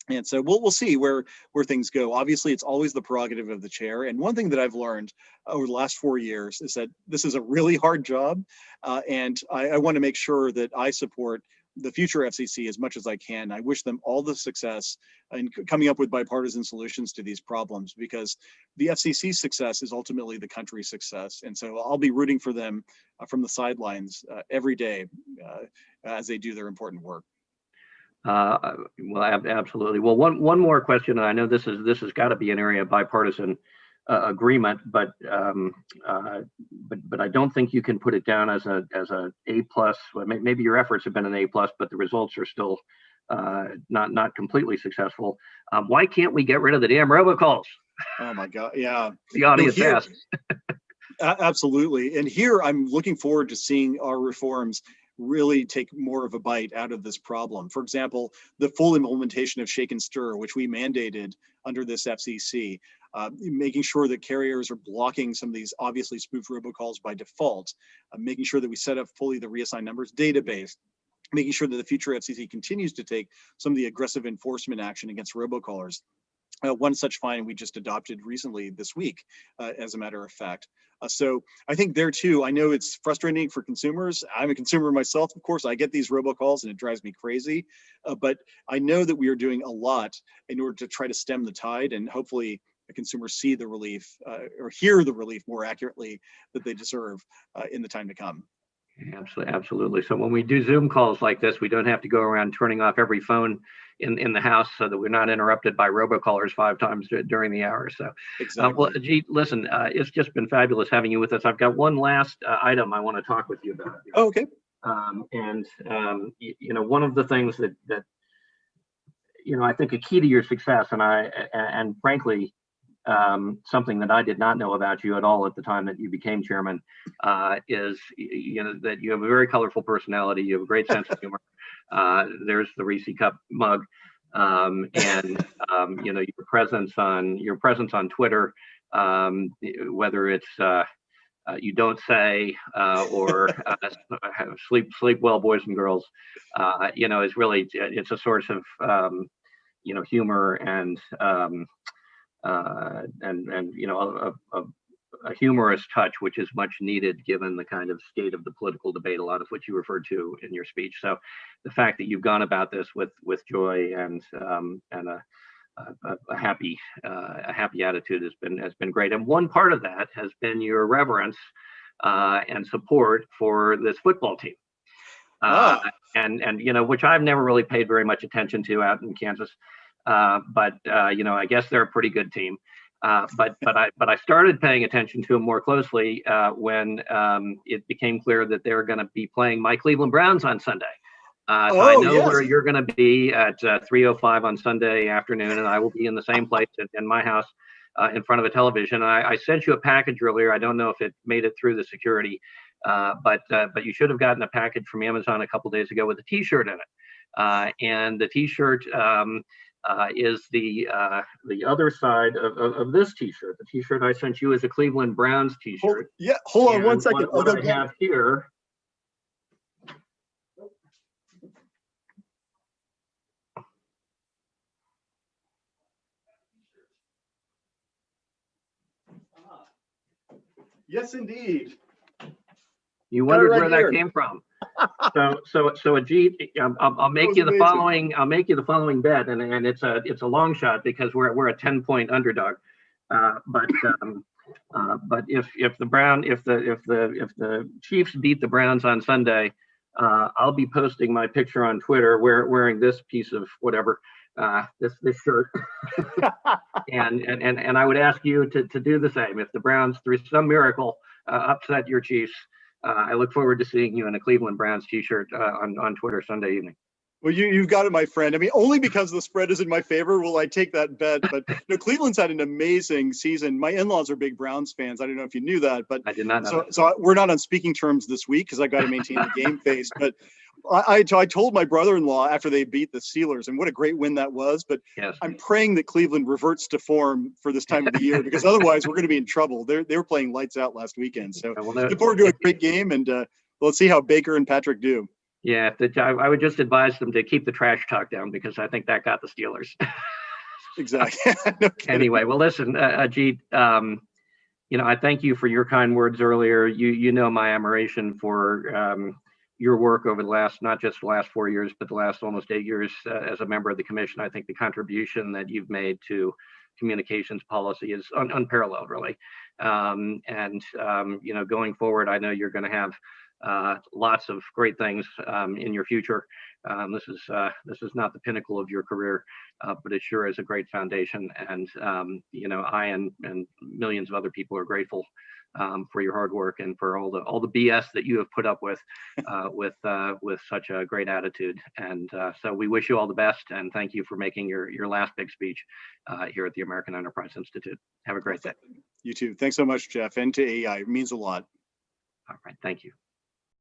And so we'll see where things go. Obviously, it's always the prerogative of the chair. And one thing that I've learned over the last 4 years is that this is a really hard job. And I want to make sure that I support the future FCC as much as I can. I wish them all the success in coming up with bipartisan solutions to these problems, because the FCC's success is ultimately the country's success. And so I'll be rooting for them from the sidelines every day as they do their important work. Well, absolutely. Well, one more question, and I know this has got to be an area of bipartisan agreement, but I don't think you can put it down as a A plus. Maybe your efforts have been an A plus, but the results are still not completely successful. Why can't we get rid of the damn robocalls? Oh my God! Yeah, the audience asks. Absolutely, and here I'm looking forward to seeing our reforms really take more of a bite out of this problem. For example, the full implementation of Shake and Stir, which we mandated under this FCC, making sure that carriers are blocking some of these obviously spoofed robocalls by default, making sure that we set up fully the reassigned numbers database, making sure that the future FCC continues to take some of the aggressive enforcement action against robocallers. One such fine we just adopted recently this week, as a matter of fact. So I think there too, I know it's frustrating for consumers. I'm a consumer myself, of course. I get these robocalls and it drives me crazy. But I know that we are doing a lot in order to try to stem the tide, and hopefully the consumers see the relief or hear the relief more accurately that they deserve in the time to come. Absolutely. So when we do Zoom calls like this, we don't have to go around turning off every phone in the house so that we're not interrupted by robocallers 5 times during the hour. So, exactly. Well, Ajit, listen, it's just been fabulous having you with us. I've got one last item I want to talk with you about. Oh, okay. One of the things that I think a key to your success, and frankly, something that I did not know about you at all at the time that you became chairman, is that you have a very colorful personality. You have a great sense of humor. There's the Reese Cup mug, and your presence on Twitter, whether it's you don't say or sleep well, boys and girls, is really, it's a source of humor and a humorous touch, which is much needed given the kind of state of the political debate, a lot of which you referred to in your speech. So the fact that you've gone about this with joy and a happy attitude has been great. And one part of that has been your reverence and support for this football team. And which I've never really paid very much attention to out in Kansas. But I guess they're a pretty good team. But I started paying attention to them more closely when it became clear that they're going to be playing my Cleveland Browns on Sunday. So I know yes. where you're going to be at 3:05 on Sunday afternoon, and I will be in the same place in my house in front of a television. I sent you a package earlier. I don't know if it made it through the security, but you should have gotten a package from Amazon a couple days ago with a T-shirt in it, and the T-shirt is the other side of this T-shirt. The T-shirt I sent you is a Cleveland Browns T-shirt. Hold on 1 second. What I have here. Yes, indeed. You wondered where that came from. So Ajit, I'll make you the following. I'll make you the following bet, and it's a long shot because we're a 10-point underdog. But if the Chiefs beat the Browns on Sunday, I'll be posting my picture on Twitter wearing this piece of whatever, this shirt, and I would ask you to do the same. If the Browns, through some miracle, upset your Chiefs, I look forward to seeing you in a Cleveland Browns T-shirt on Twitter Sunday evening. Well, you've got it, my friend. I mean, only because the spread is in my favor will I take that bet. But Cleveland's had an amazing season. My in-laws are big Browns fans. I don't know if you knew that, but I did not know. So we're not on speaking terms this week because I got to maintain the game face. But I told my brother-in-law after they beat the Steelers, and what a great win that was. But yes. I'm praying that Cleveland reverts to form for this time of the year because otherwise we're going to be in trouble. They were playing lights out last weekend. So look forward to a great game, and let's see how Baker and Patrick do. Yeah, I would just advise them to keep the trash talk down because I think that got the Steelers. Exactly. No kidding. Anyway, well, listen, Ajit, I thank you for your kind words earlier. You know my admiration for your work over the last, not just the last 4 years, but the last almost 8 years as a member of the commission. I think the contribution that you've made to communications policy is unparalleled, really. Going forward, I know you're going to have lots of great things in your future. This is not the pinnacle of your career, but it sure is a great foundation. And I and millions of other people are grateful for your hard work and for all the BS that you have put up with such a great attitude. And so we wish you all the best, and thank you for making your last big speech here at the American Enterprise Institute. Have a great day. You too. Thanks so much, Jeff, and to AEI. It means a lot. All right. Thank you.